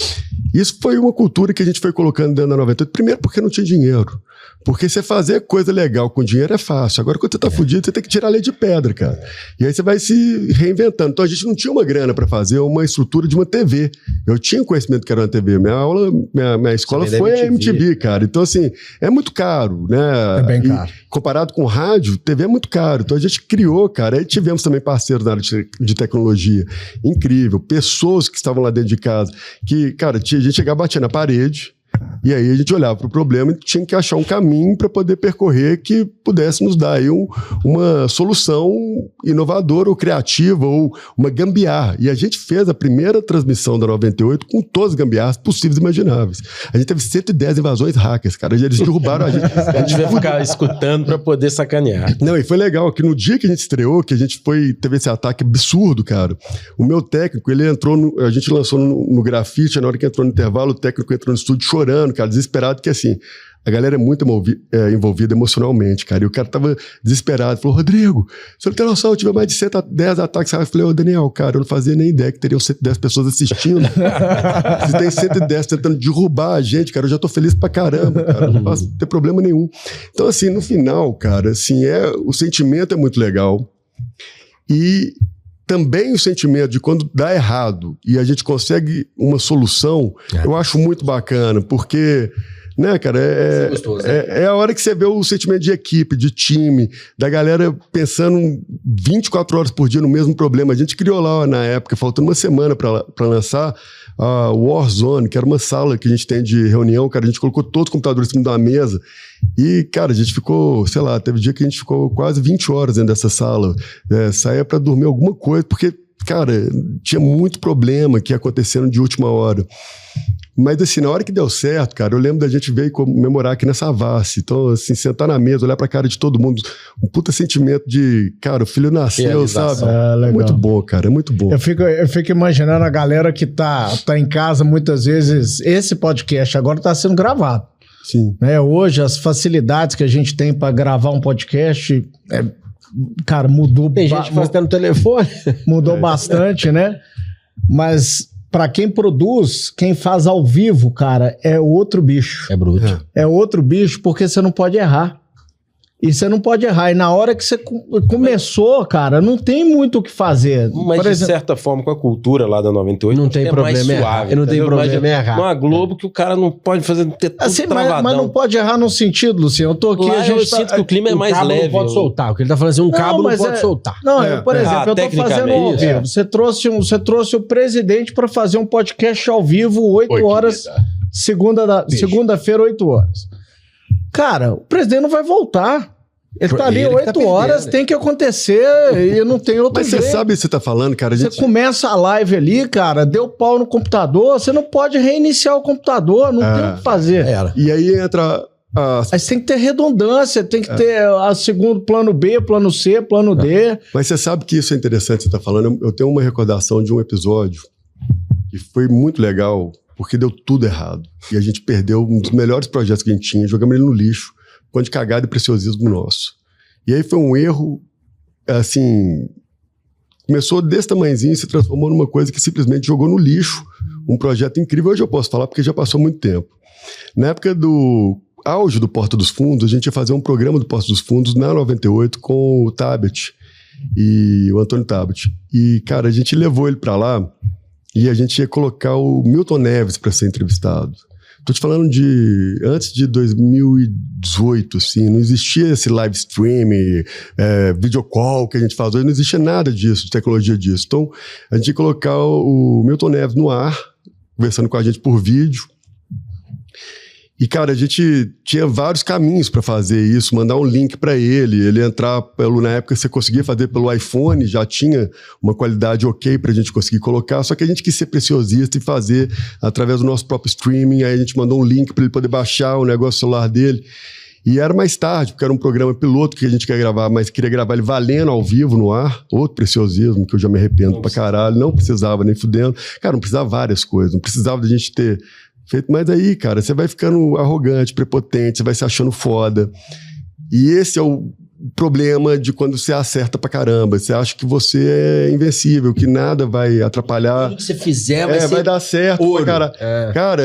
Isso foi uma cultura que a gente foi colocando dentro da 98. Primeiro porque não tinha dinheiro. Porque você fazer coisa legal com dinheiro é fácil. Agora, quando você tá fudido, você tem que tirar a lei de pedra, cara. E aí você vai se reinventando. Então, a gente não tinha uma grana para fazer uma estrutura de uma TV. Eu tinha conhecimento que era uma TV. Minha escola foi a MTV, cara. Então, assim, é muito caro, né? É bem caro. Comparado com rádio, TV é muito caro. Então, a gente criou, cara. Aí tivemos também parceiros na área de tecnologia. Incrível. Pessoas que estavam lá dentro de casa. Que, cara, a gente chegava, batia na parede. E aí a gente olhava para o problema e tinha que achar um caminho para poder percorrer que pudesse nos dar aí uma solução inovadora ou criativa ou uma gambiarra. E a gente fez a primeira transmissão da 98 com todas as gambiarras possíveis e imagináveis. A gente teve 110 invasões hackers, cara. Eles derrubaram a gente. A gente vai ficar escutando para poder sacanear. Não, e foi legal que no dia que a gente estreou, que a gente teve esse ataque absurdo, cara. O meu técnico, ele entrou, a gente lançou no grafite, na hora que entrou no intervalo, o técnico entrou no estúdio chorando, cara, desesperado, que assim, a galera é muito envolvida emocionalmente, cara, e o cara tava desesperado, falou, Rodrigo, você não tem noção, eu tive mais de 110 ataques, eu falei, Daniel, cara, eu não fazia nem ideia que teriam 110 pessoas assistindo, se tem 110 tentando derrubar a gente, cara, eu já tô feliz pra caramba, cara, não posso ter problema nenhum. Então, assim, no final, cara, assim, o sentimento é muito legal, e também o sentimento de quando dá errado e a gente consegue uma solução, eu acho muito bacana, porque, né, cara, é a hora que você vê o sentimento de equipe, de time, da galera pensando 24 horas por dia no mesmo problema. A gente criou lá na época, faltando uma semana para lançar, a Warzone, que era uma sala que a gente tem de reunião, cara, a gente colocou todos os computadores em cima de uma mesa e, cara, a gente ficou, sei lá, teve dia que a gente ficou quase 20 horas dentro dessa sala, saía pra dormir alguma coisa, porque, cara, tinha muito problema que ia acontecendo de última hora. Mas, assim, na hora que deu certo, cara, eu lembro da gente vir comemorar aqui nessa Savassi. Então, assim, sentar na mesa, olhar pra cara de todo mundo, um puta sentimento de, cara, o filho nasceu, sabe? É muito bom, cara, é muito bom. Eu fico imaginando a galera que tá em casa, muitas vezes, esse podcast agora tá sendo gravado. Sim. Hoje, as facilidades que a gente tem pra gravar um podcast, cara, mudou. Tem gente fazendo no telefone. Mudou bastante, né? Mas... Pra quem produz, quem faz ao vivo, cara, é outro bicho. É bruto. É outro bicho porque você não pode errar. E você não pode errar. E na hora que você começou, cara, não tem muito o que fazer. Mas, por de certa forma, com a cultura lá da 98, não tem problema mais suave. Não tem problema errar. Numa Globo que o cara não pode fazer ter tudo assim, travadão. mas não pode errar no sentido, Luciano. Eu tô aqui, Lá eu sinto que o clima é mais cabo leve. não pode soltar. O que ele tá falando assim, cabo não pode soltar. Não, eu, por exemplo, eu tô fazendo ao tecnicamente, vivo. Você trouxe o presidente para fazer um podcast ao vivo, 8 horas, segunda-feira, 8 horas. Cara, o presidente não vai voltar. Ele tá ali 8 horas, tem que acontecer e não tem outro jeito. Mas você sabe o que você tá falando, cara? Você começa a live ali, cara, deu pau no computador, você não pode reiniciar o computador, não tem o que fazer. E aí entra... Mas tem que ter redundância, tem que ter a segundo plano B, plano C, plano D. Mas você sabe que isso é interessante, você tá falando. Eu tenho uma recordação de um episódio que foi muito legal, porque deu tudo errado. E a gente perdeu um dos melhores projetos que a gente tinha, jogamos ele no lixo, com de cagada e preciosismo nosso. E aí foi um erro, assim, começou desse tamanhozinho e se transformou numa coisa que simplesmente jogou no lixo, um projeto incrível. Hoje eu posso falar porque já passou muito tempo. Na época do auge do Porta dos Fundos, a gente ia fazer um programa do Porta dos Fundos na 98 com o Tabet, e o Antônio Tabet. E, cara, a gente levou ele pra lá e a gente ia colocar o Milton Neves para ser entrevistado. Tô te falando de antes de 2018, assim, não existia esse live streaming, video call que a gente faz hoje, não existia nada disso, de tecnologia disso. Então, a gente ia colocar o Milton Neves no ar, conversando com a gente por vídeo. E, cara, a gente tinha vários caminhos para fazer isso, mandar um link para ele entrar na época você conseguia fazer pelo iPhone, já tinha uma qualidade ok pra gente conseguir colocar, só que a gente quis ser preciosista e fazer através do nosso próprio streaming. Aí a gente mandou um link para ele poder baixar o negócio celular dele. E era mais tarde, porque era um programa piloto que a gente queria gravar, mas queria gravar ele valendo ao vivo no ar. Outro preciosismo, que eu já me arrependo pra caralho. Não precisava nem fudendo. Cara, não precisava várias coisas, não precisava da gente ter feito, mas aí, cara, você vai ficando arrogante, prepotente, você vai se achando foda. E esse é o problema de quando você acerta pra caramba. Você acha que você é invencível, que nada vai atrapalhar. Tudo que você fizer vai dar certo. Ouro. Cara,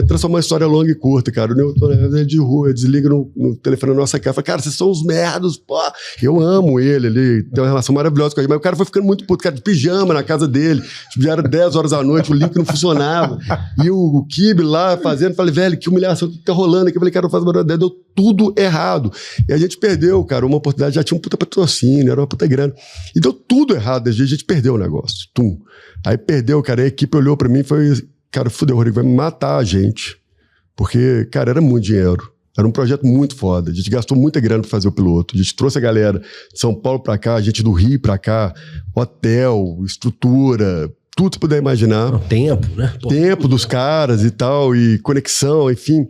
transformar uma história longa e curta, cara. O Newton é de rua, desliga no telefone da nossa casa. Fala, cara, vocês são os merdos, pô. Eu amo ele tem uma relação maravilhosa com a gente. Mas o cara foi ficando muito puto, cara, de pijama na casa dele. Já era 10 horas da noite, o link não funcionava. E o Kibe lá fazendo, falei, velho, que humilhação que tá rolando aqui. Eu falei, cara, não faz uma ideia, deu tudo errado. E a gente perdeu, cara, uma oportunidade, já tinha um puta patrocínio, era uma puta grana. E deu tudo errado, a gente perdeu o negócio. Tum. Aí perdeu, cara, a equipe olhou pra mim e foi, cara, fudeu, Rodrigo, vai matar a gente. Porque, cara, era muito dinheiro. Era um projeto muito foda. A gente gastou muita grana pra fazer o piloto. A gente trouxe a galera de São Paulo pra cá, a gente do Rio pra cá, hotel, estrutura, tudo que puder imaginar. Tempo, né? Tempo dos caras e tal, e conexão, enfim.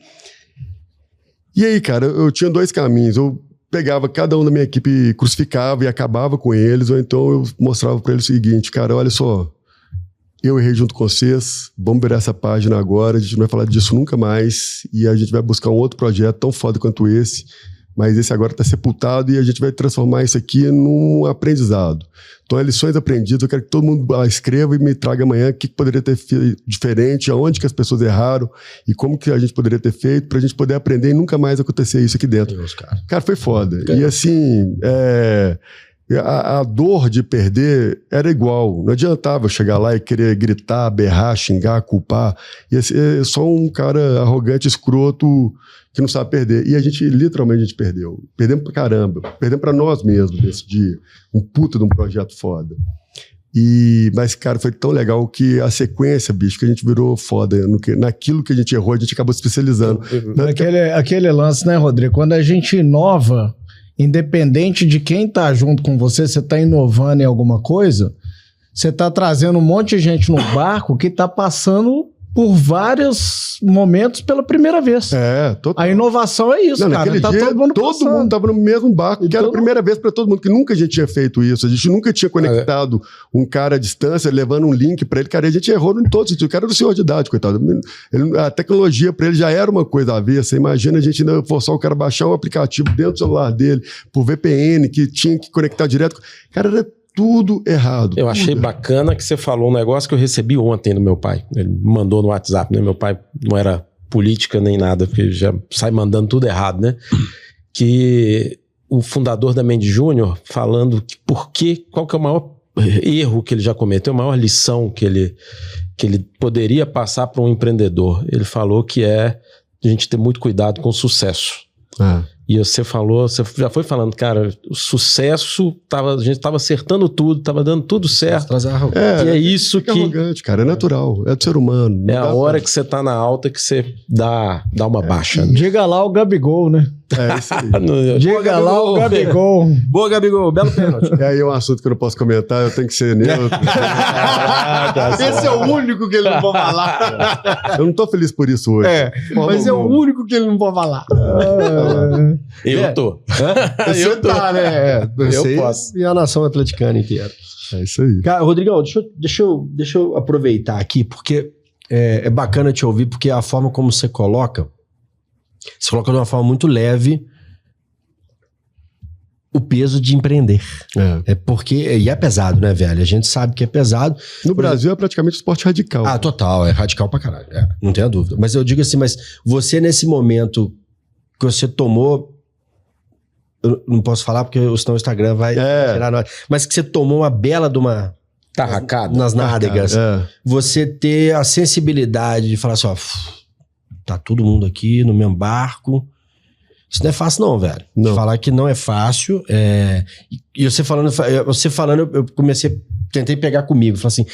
E aí, cara, eu tinha 2 caminhos. Eu pegava cada um da minha equipe, crucificava e acabava com eles, ou então eu mostrava pra eles o seguinte, cara, olha só, eu errei junto com vocês, vamos virar essa página agora, a gente não vai falar disso nunca mais, e a gente vai buscar um outro projeto tão foda quanto esse, mas esse agora tá sepultado e a gente vai transformar isso aqui num aprendizado. Então, lições aprendidas, eu quero que todo mundo escreva e me traga amanhã o que poderia ter feito diferente, aonde que as pessoas erraram e como que a gente poderia ter feito pra gente poder aprender e nunca mais acontecer isso aqui dentro. Deus, cara, foi foda. E assim, a dor de perder era igual. Não adiantava eu chegar lá e querer gritar, berrar, xingar, culpar. Ia ser só um cara arrogante, escroto, que não sabe perder. E a gente, literalmente, a gente perdeu. Perdemos pra caramba. Perdemos pra nós mesmos nesse dia. Um puta de um projeto foda. Mas, cara, foi tão legal que a sequência, bicho, que a gente virou foda. Naquilo que a gente errou, a gente acabou se especializando. Aquele lance, né, Rodrigo? Quando a gente inova, independente de quem tá junto com você, você tá inovando em alguma coisa, você tá trazendo um monte de gente no barco que tá passando por vários momentos pela primeira vez. Total. A inovação é isso, cara. Naquele dia, todo mundo tava no mesmo barco, que era a primeira vez para todo mundo, que nunca a gente tinha feito isso. A gente nunca tinha conectado um cara à distância, levando um link para ele. Cara, a gente errou em todos. O cara era do senhor de idade, coitado. A tecnologia para ele já era uma coisa avessa. Imagina a gente ainda forçar o cara a baixar um aplicativo dentro do celular dele, por VPN, que tinha que conectar direto. Cara, era tudo errado. Eu achei bacana que você falou um negócio que eu recebi ontem do meu pai. Ele mandou no WhatsApp, né? Meu pai não era política nem nada, porque já sai mandando tudo errado, né? Que o fundador da Mendes Júnior falando qual que é o maior erro que ele já cometeu, a maior lição que ele poderia passar para um empreendedor. Ele falou que é a gente ter muito cuidado com o sucesso. E você já foi falando, cara, o sucesso, a gente estava acertando tudo, estava dando tudo certo. E é isso que... arrogante, cara, é natural, é do ser humano. É a hora que você tá na alta que você dá uma baixa. Né? Diga lá o Gabigol, né? É isso aí. Diga lá o Gabigol. Boa, Gabigol, belo pênalti. E aí é um assunto que eu não posso comentar, eu tenho que ser neutro. Esse é o único que ele não pode falar. Eu não tô feliz por isso hoje. Mas é o único que ele não pode falar. Eu tô. Você tá, né? Eu posso. E a nação atleticana inteira. É isso aí. Cara, Rodrigão, deixa eu aproveitar aqui, porque é bacana te ouvir, porque a forma como você coloca de uma forma muito leve o peso de empreender. E é pesado, né, velho? A gente sabe que é pesado. No Brasil é praticamente esporte radical. Total, é radical pra caralho. Não tenha dúvida. Mas eu digo assim, você nesse momento que você tomou, eu não posso falar porque senão o Instagram vai tirar nós, mas que você tomou uma bela de uma tarracada nas nádegas, você ter a sensibilidade de falar assim, ó, tá todo mundo aqui no mesmo barco. Isso não é fácil não, velho. Não. Falar que não é fácil. E você falando, eu tentei pegar comigo. Falei assim,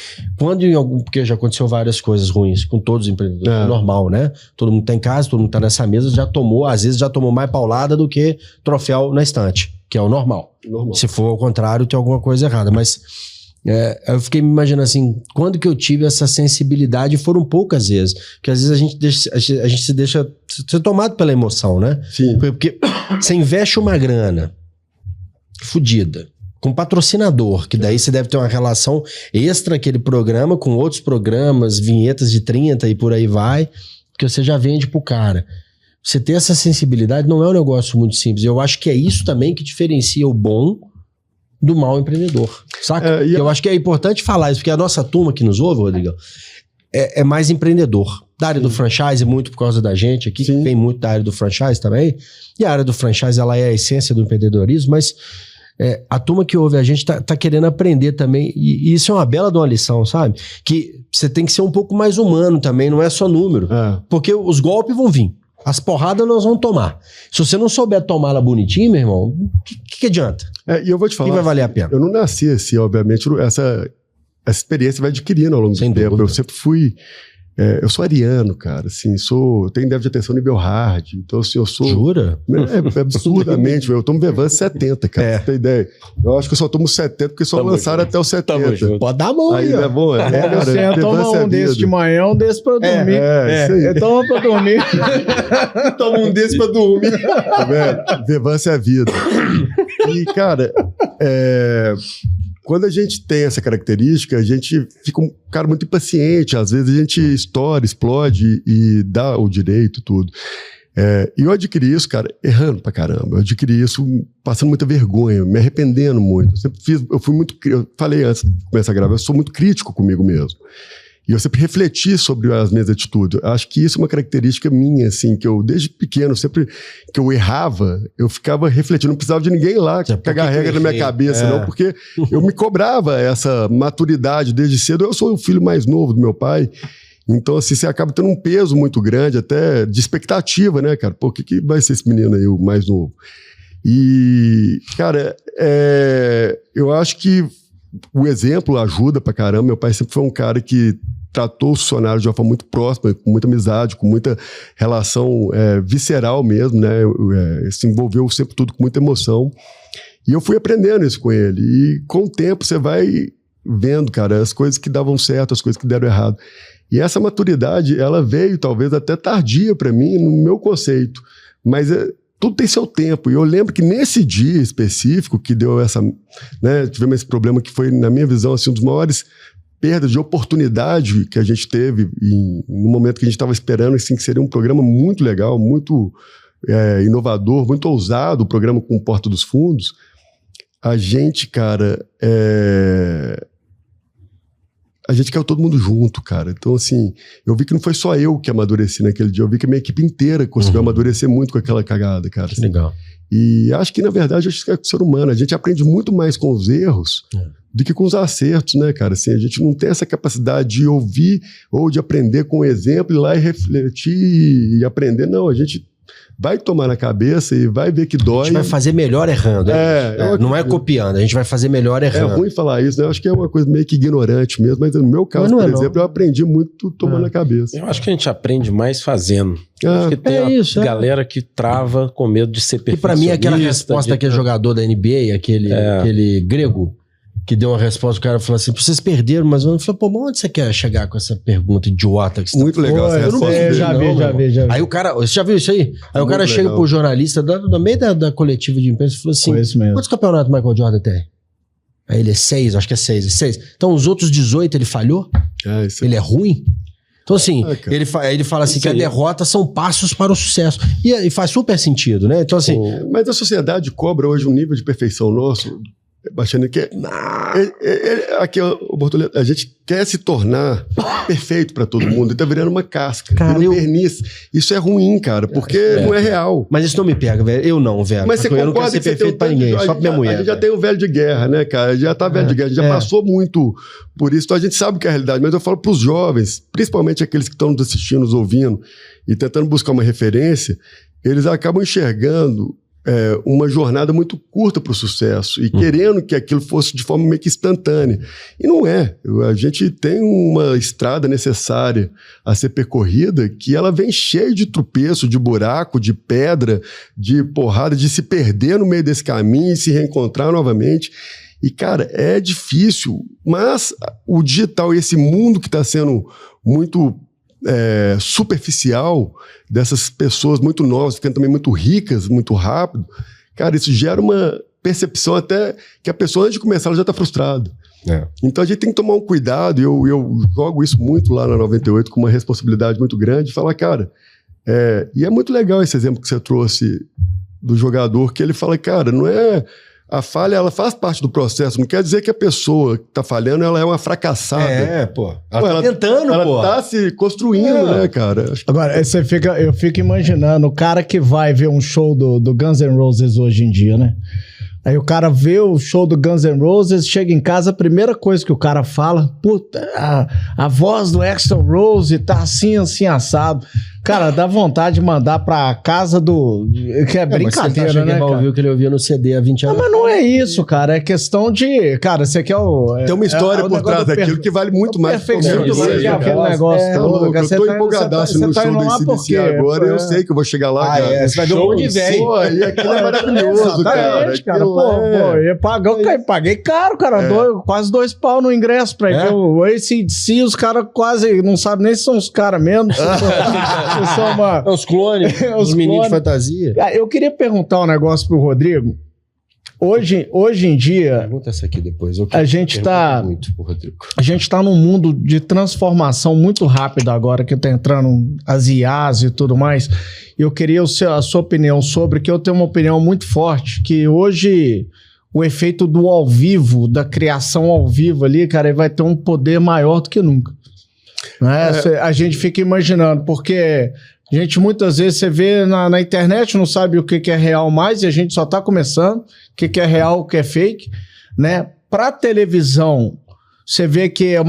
porque já aconteceu várias coisas ruins com todos os empreendedores. É normal, né? Todo mundo tá em casa, todo mundo tá nessa mesa, às vezes já tomou mais paulada do que troféu na estante, que é o normal. Se for ao contrário, tem alguma coisa errada. Mas eu fiquei me imaginando assim, quando que eu tive essa sensibilidade, foram poucas vezes. Porque às vezes a gente se deixa ser tomado pela emoção, né? Sim. Porque você investe uma grana fodida com patrocinador, que daí você deve ter uma relação extra aquele programa com outros programas, vinhetas de 30 e por aí vai, porque você já vende pro cara. Você ter essa sensibilidade não é um negócio muito simples. Eu acho que é isso também que diferencia o bom do mau empreendedor, saca? Eu acho que é importante falar isso, porque a nossa turma que nos ouve, Rodrigo, é mais empreendedor. Da área do franchise, muito por causa da gente aqui, que vem muito da área do franchise também. E a área do franchise, ela é a essência do empreendedorismo, mas a turma que ouve a gente tá querendo aprender também, e isso é uma bela de uma lição, sabe? Que você tem que ser um pouco mais humano também, não é só número. Porque os golpes vão vir. As porradas nós vamos tomar. Se você não souber tomar ela bonitinho, meu irmão, o que adianta? E eu vou te falar. Que vai valer a pena? Eu não nasci assim, obviamente. Essa experiência vai adquirindo ao longo do tempo. Eu sempre fui. Eu sou ariano, cara. Assim, tenho déficit de atenção nível hard. Então, assim, eu sou. Jura? Absurdamente. Eu tomo Vevance 70, cara. Pra você ter ideia. Eu acho que eu só tomo 70 porque só lançaram até os 70. Pode dar a mão aí. É bom, você toma um desse de manhã, um desse pra dormir. Isso aí. Toma pra dormir. Toma um desse pra dormir. Tá vendo? Vevance é a vida. E, cara, quando a gente tem essa característica, a gente fica um cara muito impaciente. Às vezes a gente explode e dá o direito, tudo. E eu adquiri isso, cara, errando pra caramba. Eu adquiri isso passando muita vergonha, me arrependendo muito. Eu falei antes de começar a gravar, eu sou muito crítico comigo mesmo. E eu sempre refleti sobre as minhas atitudes. Acho que isso é uma característica minha, assim, que eu, desde pequeno, sempre que eu errava, eu ficava refletindo. Não precisava de ninguém lá pegar a regra na minha cabeça, não, porque eu me cobrava essa maturidade desde cedo. Eu sou o filho mais novo do meu pai. Então, assim, você acaba tendo um peso muito grande, até de expectativa, né, cara? Pô, o que vai ser esse menino aí, o mais novo? E, cara, eu acho que o exemplo ajuda pra caramba. Meu pai sempre foi um cara que tratou os funcionários de uma forma muito próxima, com muita amizade, com muita relação visceral mesmo, né? Se envolveu sempre tudo com muita emoção. E eu fui aprendendo isso com ele. E com o tempo você vai vendo, cara, as coisas que davam certo, as coisas que deram errado. E essa maturidade, ela veio talvez até tardia para mim, no meu conceito. Mas tudo tem seu tempo. E eu lembro que nesse dia específico que deu essa, né, tivemos esse problema que foi, na minha visão, assim, um dos maiores perdas de oportunidade que a gente teve no momento que a gente estava esperando, assim, que seria um programa muito legal, muito inovador, muito ousado, o programa com Porta dos Fundos. A gente, cara, a gente caiu todo mundo junto, cara. Então, assim, eu vi que não foi só eu que amadureci naquele dia, eu vi que a minha equipe inteira conseguiu amadurecer muito com aquela cagada, cara. Assim. Legal. E acho que, na verdade, acho que é o ser humano. A gente aprende muito mais com os erros do que com os acertos, né, cara? Assim, a gente não tem essa capacidade de ouvir ou de aprender com o exemplo, ir lá e refletir e aprender. Não, a gente vai tomar na cabeça e vai ver que dói. A gente vai fazer melhor errando. Não é copiando, a gente vai fazer melhor errando. É ruim falar isso, né? Eu acho que é uma coisa meio que ignorante mesmo, mas no meu caso, por exemplo, eu aprendi muito tomando na cabeça. Eu acho que a gente aprende mais fazendo. Acho que tem galera que trava com medo de ser perfeccionista. E pra mim, aquela resposta daquele jogador da NBA, aquele grego, que deu uma resposta, o cara falou assim, vocês perderam, mas eu falei, pô, mas onde você quer chegar com essa pergunta idiota que você muito legal essa resposta. Eu já vi. Aí o cara, você já viu isso aí? Aí o cara chega pro jornalista, no meio da coletiva de imprensa, e falou assim, quantos campeonatos Michael Jordan tem? Aí ele é 6, acho que é 6. Então os outros 18 ele falhou? Ele é ruim? Então assim, ele fala assim que a derrota são passos para o sucesso. E faz super sentido, né? Então assim... Mas a sociedade cobra hoje um nível de perfeição nosso... Baixando que aqui, a gente quer se tornar perfeito pra todo mundo e tá virando uma casca, virando verniz. Isso é ruim, cara, porque não é real. Mas isso não me pega, velho. Eu não, velho. Mas você eu não quero ser perfeito pra ninguém, só pra minha mulher. A gente já tem o velho de guerra, né, cara? Já tá velho de guerra, a gente já passou muito por isso, então a gente sabe que é a realidade. Mas eu falo pros jovens, principalmente aqueles que estão nos assistindo, nos ouvindo e tentando buscar uma referência, eles acabam enxergando uma jornada muito curta para o sucesso e querendo que aquilo fosse de forma meio que instantânea. E não é. A gente tem uma estrada necessária a ser percorrida que ela vem cheia de tropeço, de buraco, de pedra, de porrada, de se perder no meio desse caminho e se reencontrar novamente. E, cara, é difícil, mas o digital e esse mundo que está sendo muito... superficial dessas pessoas muito novas, ficando também muito ricas, muito rápido, cara, isso gera uma percepção até que a pessoa antes de começar ela já está frustrada. Então a gente tem que tomar um cuidado, e eu jogo isso muito lá na 98 com uma responsabilidade muito grande, falar, cara, e é muito legal esse exemplo que você trouxe do jogador, que ele fala, cara, não é... A falha, ela faz parte do processo. Não quer dizer que a pessoa que tá falhando, ela é uma fracassada. Pô. Ela tá tentando, ela pô. Ela tá se construindo, né, cara? Agora, eu fico imaginando o cara que vai ver um show do Guns N' Roses hoje em dia, né? Aí o cara vê o show do Guns N' Roses, chega em casa, a primeira coisa que o cara fala, puta, a voz do Axl Rose tá assim, assado. Cara, dá vontade de mandar pra casa do... Que é brincadeira, né, cara? Ouviu o que ele ouvia no CD há 20 anos. Não, mas não é isso, cara. É questão de... Cara, você quer o... Tem uma história por trás daquilo que vale muito mais. Muito mais que aquele negócio. Eu tô empolgadaço no show do ICDC agora, eu sei que eu vou chegar lá, cara. Você vai ver um monte de velho. Pô, e aquilo é maravilhoso, cara. Eu paguei caro, cara. Quase £2 no ingresso pra ir ver o AC/DC. Os caras quase não sabem nem se são os caras mesmo. Os clones, os meninos de fantasia. Eu queria perguntar um negócio pro Rodrigo. Hoje em dia... Pergunta essa aqui depois. A gente tá num mundo de transformação muito rápida agora, que tá entrando as IAs e tudo mais. E eu queria a sua opinião sobre, que eu tenho uma opinião muito forte, que hoje o efeito do ao vivo, da criação ao vivo ali, cara, ele vai ter um poder maior do que nunca. A gente fica imaginando, porque a gente muitas vezes você vê na internet, não sabe o que é real mais, e a gente só está começando, o que é real, o que é fake, né? Para televisão, você vê que a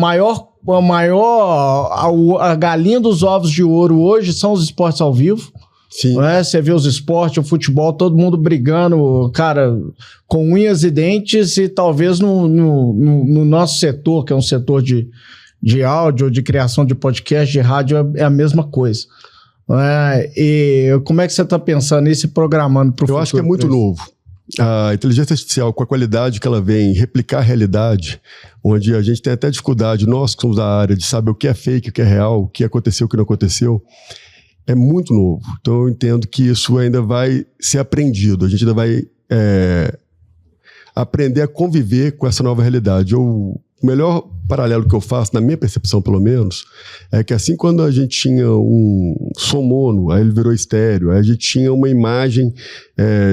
galinha dos ovos de ouro hoje são os esportes ao vivo. Sim. Você vê os esportes, o futebol, todo mundo brigando, cara, com unhas e dentes, e talvez no nosso setor, que é um setor de áudio, de criação de podcast, de rádio, é a mesma coisa. E como é que você está pensando nisso e programando para o futuro? Eu acho que é muito novo. A inteligência artificial, com a qualidade que ela vem, replicar a realidade, onde a gente tem até dificuldade, nós que somos da área, de saber o que é fake, o que é real, o que aconteceu, o que não aconteceu, é muito novo. Então eu entendo que isso ainda vai ser aprendido, a gente ainda vai aprender a conviver com essa nova realidade. Eu O melhor paralelo que eu faço, na minha percepção pelo menos, é que assim quando a gente tinha um som mono, aí ele virou estéreo, aí a gente tinha uma imagem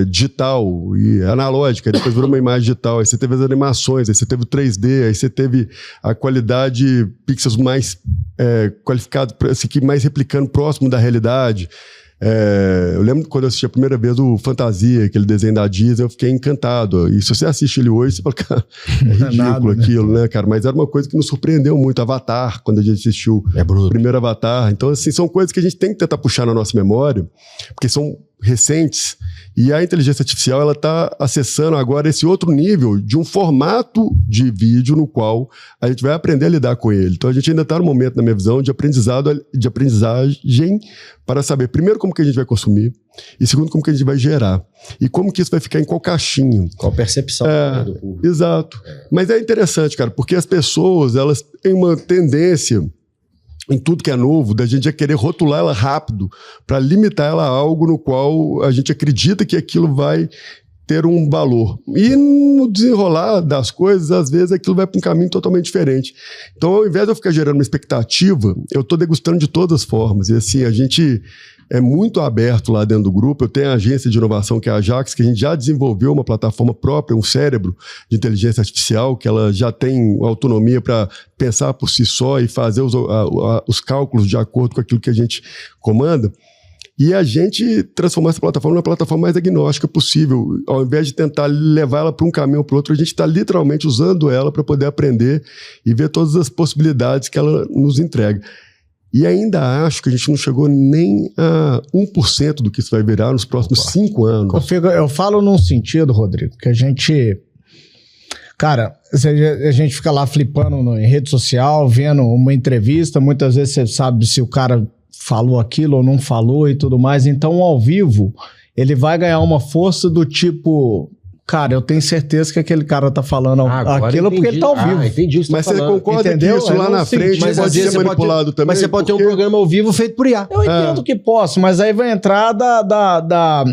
digital e analógica, depois virou uma imagem digital, aí você teve as animações, aí você teve o 3D, aí você teve a qualidade pixels mais qualificado, assim, mais replicando próximo da realidade. Eu lembro quando eu assisti a primeira vez o Fantasia, aquele desenho da Disney, eu fiquei encantado. E se você assiste ele hoje, você fala, cara, é ridículo aquilo, né, cara? Mas era uma coisa que nos surpreendeu muito. Avatar, quando a gente assistiu o primeiro Avatar. Então, assim, são coisas que a gente tem que tentar puxar na nossa memória, porque são recentes. E a inteligência artificial, ela está acessando agora esse outro nível de um formato de vídeo no qual a gente vai aprender a lidar com ele. Então a gente ainda está no momento, na minha visão, de aprendizagem para saber, primeiro, como que a gente vai consumir e segundo, como que a gente vai gerar. E como que isso vai ficar em qual caixinha. Qual percepção do público. Exato. Mas é interessante, cara, porque as pessoas, elas têm uma tendência em tudo que é novo, da gente já querer rotular ela rápido para limitar ela a algo no qual a gente acredita que aquilo vai ter um valor. E no desenrolar das coisas, às vezes aquilo vai para um caminho totalmente diferente. Então, ao invés de eu ficar gerando uma expectativa, eu estou degustando de todas as formas. E assim, a gente é muito aberto lá dentro do grupo. Eu tenho a agência de inovação, que é a Ajax, que a gente já desenvolveu uma plataforma própria, um cérebro de inteligência artificial, que ela já tem autonomia para pensar por si só e fazer os cálculos de acordo com aquilo que a gente comanda. E a gente transformar essa plataforma numa plataforma mais agnóstica possível. Ao invés de tentar levar ela para um caminho ou para o outro, a gente está literalmente usando ela para poder aprender e ver todas as possibilidades que ela nos entrega. E ainda acho que a gente não chegou nem a 1% do que isso vai virar nos próximos 5 anos. Eu falo num sentido, Rodrigo, que a gente... Cara, a gente fica lá flipando em rede social, vendo uma entrevista, muitas vezes você sabe se o cara falou aquilo ou não falou e tudo mais. Então, ao vivo, ele vai ganhar uma força do tipo... Cara, eu tenho certeza que aquele cara tá falando aquilo porque ele tá ao vivo. Entendi. Mas você concorda que isso lá na frente pode ser manipulado também? Mas você pode ter um programa ao vivo feito por IA. Eu entendo que posso, mas aí vai entrar da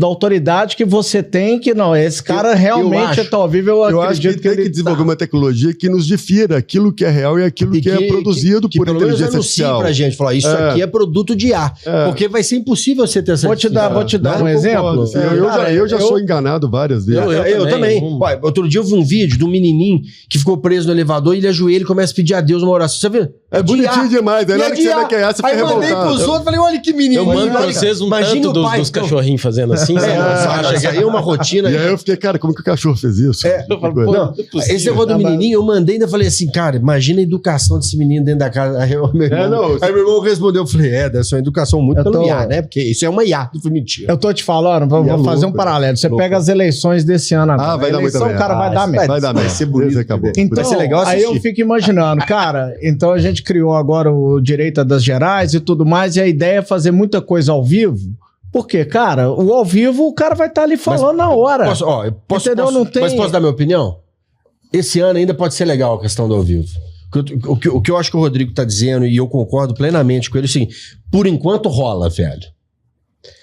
autoridade que você tem, que não, esse cara realmente tá ao vivo, eu acho que tem que desenvolver uma tecnologia que nos difira aquilo que é real e aquilo que é produzido por inteligência artificial. Pra gente falar, isso aqui é produto de IA, porque vai ser impossível você ter essa... Vou te dar um exemplo. Eu já sou enganado várias vezes. Eu também. Outro dia eu vi um vídeo de um menininho que ficou preso no elevador, ele ajoelha e começa a pedir a Deus uma oração. Você viu? É bonitinho demais. Aí na hora que você vai querer, você fica revoltado. Aí mandei pros outros, falei, olha que menino. Eu mando pra vocês um tanto dos cachorrinhos fazendo assim. Isso aí é uma rotina. E aí eu fiquei, cara, como que o cachorro fez isso? Esse negócio do menininho, eu mandei, ainda falei assim, cara, imagina a educação desse menino dentro da casa. Aí meu irmão respondeu, eu falei, deve ser uma educação muito pelo IA, né? Porque isso é uma IA. Eu falei, mentira. Eu tô te falando, vou fazer um paralelo. Você pega as eleições desse ano agora. Vai dar muito merda. O cara vai dar merda. Vai dar merda. Vai ser bonito. Acabou. Então, vai ser legal assistir. Aí eu fico imaginando, cara, então a gente criou agora o direito das gerais e tudo mais, e a ideia é fazer muita coisa ao vivo. Porque, cara, o ao vivo o cara vai estar ali falando na hora. Mas posso dar minha opinião? Esse ano ainda pode ser legal a questão do ao vivo. O que eu acho que o Rodrigo tá dizendo, e eu concordo plenamente com ele, é o seguinte, por enquanto rola, velho.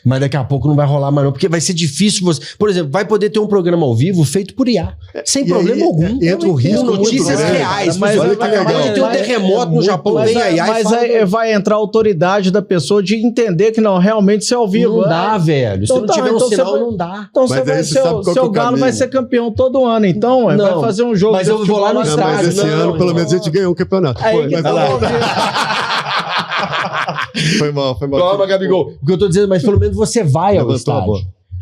Mas daqui a pouco não vai rolar mais não, porque vai ser difícil você... Por exemplo, vai poder ter um programa ao vivo feito por IA, sem problema algum. Entra um risco notícias reais. Mas olha que legal. Pode ter um terremoto no Japão, vem a IA mas aí vai entrar a autoridade da pessoa de entender que não, realmente isso é ao vivo. Não dá, velho. Se não tiver um sinal, não dá. Então seu Galo vai ser campeão todo ano, então vai fazer um jogo. Mas eu vou lá no estádio. Mas esse ano, pelo menos, a gente ganhou um campeonato. Foi mal. Calma, Gabigol. O que eu tô dizendo, mas pelo menos você vai ao estádio.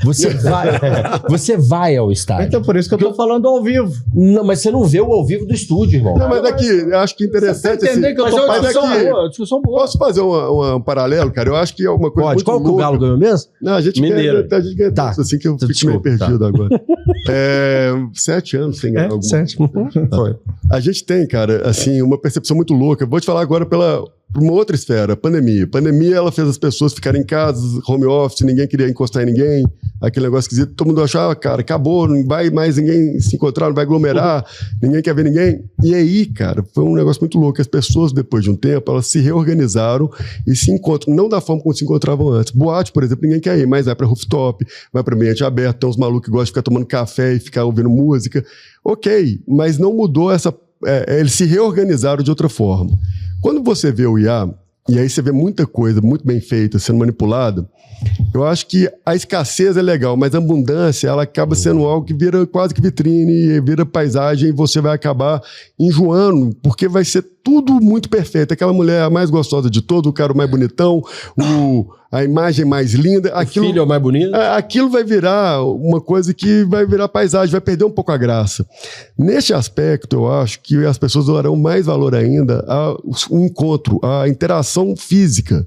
Você vai ao estádio. Então por isso que eu tô falando ao vivo. Não, mas você não vê o ao vivo do estúdio, irmão. Não, mas aqui, eu acho que interessante... Você entender que eu tô falando discussão boa. Posso fazer um paralelo, cara? Eu acho que é uma coisa muito Qual que o Galo ganhou mesmo? Não, a gente Mineiro. ganha assim que eu fico meio perdido agora. 7 anos sem ganhar alguma. 7. Foi. A gente tem, cara, assim, uma percepção muito louca. Vou te falar agora por uma outra esfera, a pandemia. A pandemia, ela fez as pessoas ficarem em casa, home office, ninguém queria encostar em ninguém, Aquele negócio esquisito, todo mundo achava, cara, acabou, não vai mais ninguém se encontrar, não vai aglomerar, ninguém quer ver ninguém. E aí, cara, foi um negócio muito louco. As pessoas, depois de um tempo, elas se reorganizaram e se encontram, não da forma como se encontravam antes. Boate, por exemplo, ninguém quer ir, mas vai pra rooftop, vai pra ambiente aberto, tem uns malucos que gostam de ficar tomando café e ficar ouvindo música. Ok, mas não mudou essa... eles se reorganizaram de outra forma. Quando você vê o IA, e aí você vê muita coisa muito bem feita sendo manipulada, eu acho que a escassez é legal, mas a abundância, ela acaba sendo algo que vira quase que vitrine, vira paisagem, e você vai acabar enjoando, porque vai ser tudo muito perfeito. Aquela mulher a mais gostosa de todo, o cara mais bonitão, a imagem mais linda. O filho é o mais bonito. Aquilo vai virar uma coisa que vai virar paisagem, vai perder um pouco a graça. Neste aspecto, eu acho que as pessoas darão mais valor ainda ao encontro, à interação física.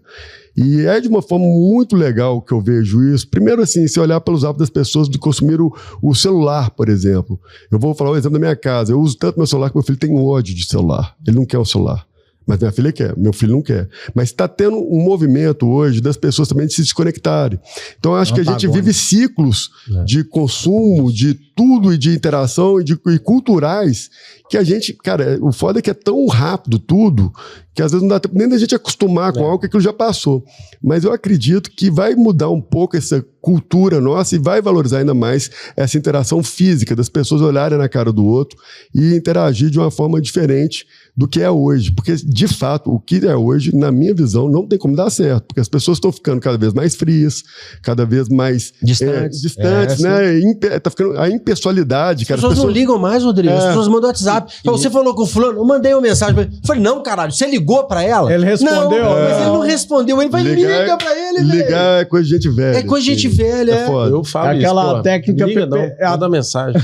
E é de uma forma muito legal que eu vejo isso. Primeiro, assim, se olhar pelos hábitos das pessoas de consumir o celular, por exemplo. Eu vou falar o exemplo da minha casa. Eu uso tanto meu celular que meu filho tem ódio de celular. Ele não quer o celular. Mas minha filha quer, meu filho não quer. Mas está tendo um movimento hoje das pessoas também de se desconectarem. Então, eu acho que a gente vive ciclos de consumo, de tudo e de interação e culturais que a gente... Cara, o foda é que é tão rápido tudo que às vezes não dá tempo nem da gente acostumar com algo que aquilo já passou. Mas eu acredito que vai mudar um pouco essa cultura nossa e vai valorizar ainda mais essa interação física, das pessoas olharem na cara do outro e interagir de uma forma diferente do que é hoje. Porque, de fato, o que é hoje, na minha visão, não tem como dar certo. Porque as pessoas estão ficando cada vez mais frias, cada vez mais distantes, né? Tá ficando a impessoalidade. As pessoas não ligam mais, Rodrigo. As pessoas mandam WhatsApp. Você falou com o fulano, eu mandei uma mensagem pra ele. Eu falei, não, caralho, você ligou pra ela? Ele respondeu. Não, mas ele não respondeu. Ele vai ligar pra ele, velho. Ligar é coisa de gente velha. É coisa de gente velha, é. Foda. Eu falo aquela isso, técnica... liga não, manda mensagem.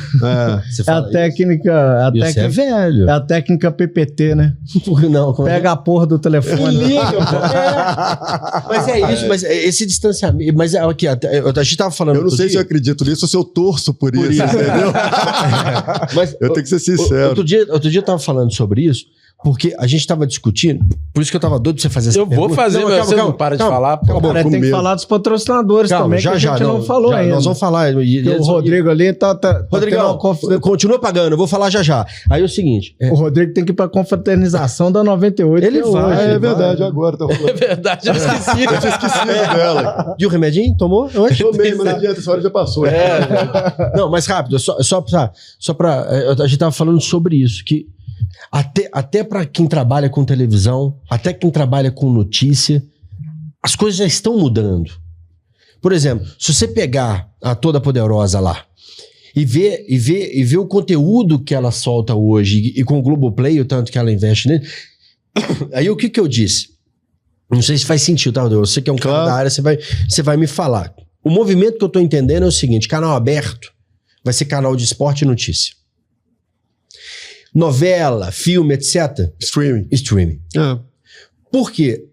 Você fala a técnica... Você é velho. É a técnica PPT, né? Não, pega a porra do telefone. Liga, pô. Mas é isso, mas esse distanciamento... Mas aqui, a gente tava falando... Eu não sei se eu acredito nisso ou se eu torço por isso, entendeu? Mas, eu tenho que ser sincero. Outro dia eu tava falando sobre isso, porque a gente tava discutindo, por isso que eu tava doido pra você fazer essa pergunta. Eu vou fazer, mas você não para de falar. Tem que falar dos patrocinadores também, que a gente não falou ainda. Nós vamos falar. O Rodrigo ali tá Rodrigão, continua pagando, eu vou falar já. Aí é o seguinte... O Rodrigo tem que ir pra confraternização da 98. Ele vai. É verdade, agora tá rolando. É verdade, eu esqueci. Eu tinha esquecido dela. E o remedinho? Tomou? Tomei, mas não adianta, essa hora já passou. Não, mas rápido, só pra... A gente tava falando sobre isso, que até para quem trabalha com televisão, até quem trabalha com notícia, as coisas já estão mudando. Por exemplo, se você pegar a Toda Poderosa lá e ver o conteúdo que ela solta hoje e com o Globoplay, o tanto que ela investe nele, aí o que eu disse? Não sei se faz sentido, tá? Você que é um cara da área, você vai me falar. O movimento que eu tô entendendo é o seguinte: canal aberto vai ser canal de esporte e notícia. Novela, filme, etc. Streaming. Por quê?